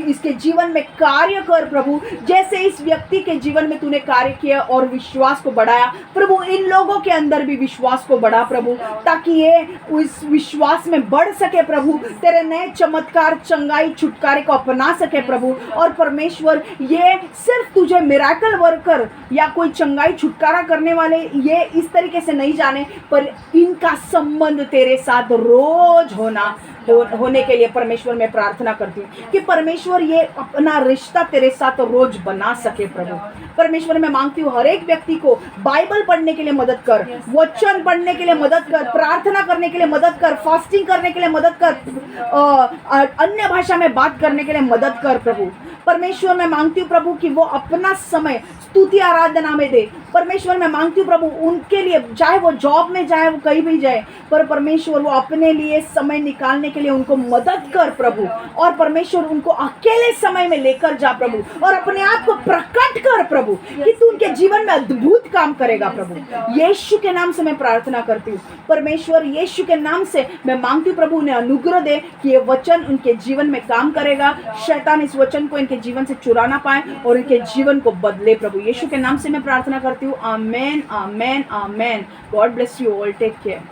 S1: इसके जीवन में कार्य कर प्रभु, जैसे इस व्यक्ति के जीवन में तूने कार्य किया और विश्वास को बढ़ाया प्रभु, इन लोगों के अंदर भी विश्वास को बढ़ा प्रभु, ताकि ये उस विश्वास में बढ़ सके प्रभु, तेरे नए चमत्कार चंगाई छुटकारे को अपना सके प्रभु। और परमेश्वर ये सिर्फ तुझे मिरेकल वर्कर या कोई चंगाई छुटकारा करने वाले ये इस तरीके से नहीं जाने, पर इनका संबंध तेरे साथ रोज होने के लिए परमेश्वर मैं प्रार्थना करती हूँ कि परमेश्वर ये अपना रिश्ता तेरे साथ रोज बना सके प्रभु। परमेश्वर मैं मांगती हूँ हर एक व्यक्ति को बाइबल पढ़ने के लिए मदद कर, वचन पढ़ने के लिए मदद कर, प्रार्थना करने के लिए मदद कर, फास्टिंग करने के लिए मदद कर, अन्य भाषा में बात करने के लिए मदद कर प्रभु। परमेश्वर मैं मांगती हूँ प्रभु कि वो अपना समय स्तुति आराधना में दे। परमेश्वर मैं मांगती हूँ प्रभु उनके लिए, चाहे वो जॉब में जाए वो कहीं भी जाए, पर परमेश्वर वो अपने लिए समय निकालने के लिए उनको मदद कर प्रभु। और परमेश्वर उनको अकेले समय में लेकर जा प्रभु और अपने आप को प्रकट कर प्रभु कि तू उनके जीवन में अद्भुत काम करेगा प्रभु। यीशु के नाम से मैं प्रार्थना करती हूँ परमेश्वर, यीशु के नाम से मैं मांगती हूँ प्रभु उन्हें अनुग्रह दे कि ये वचन उनके जीवन में काम करेगा, शैतान इस वचन को इनके जीवन से चुरा ना पाए और इनके जीवन को बदले प्रभु। यीशु के नाम से मैं प्रार्थना करती हूँ, amen amen amen. God bless you all, take care.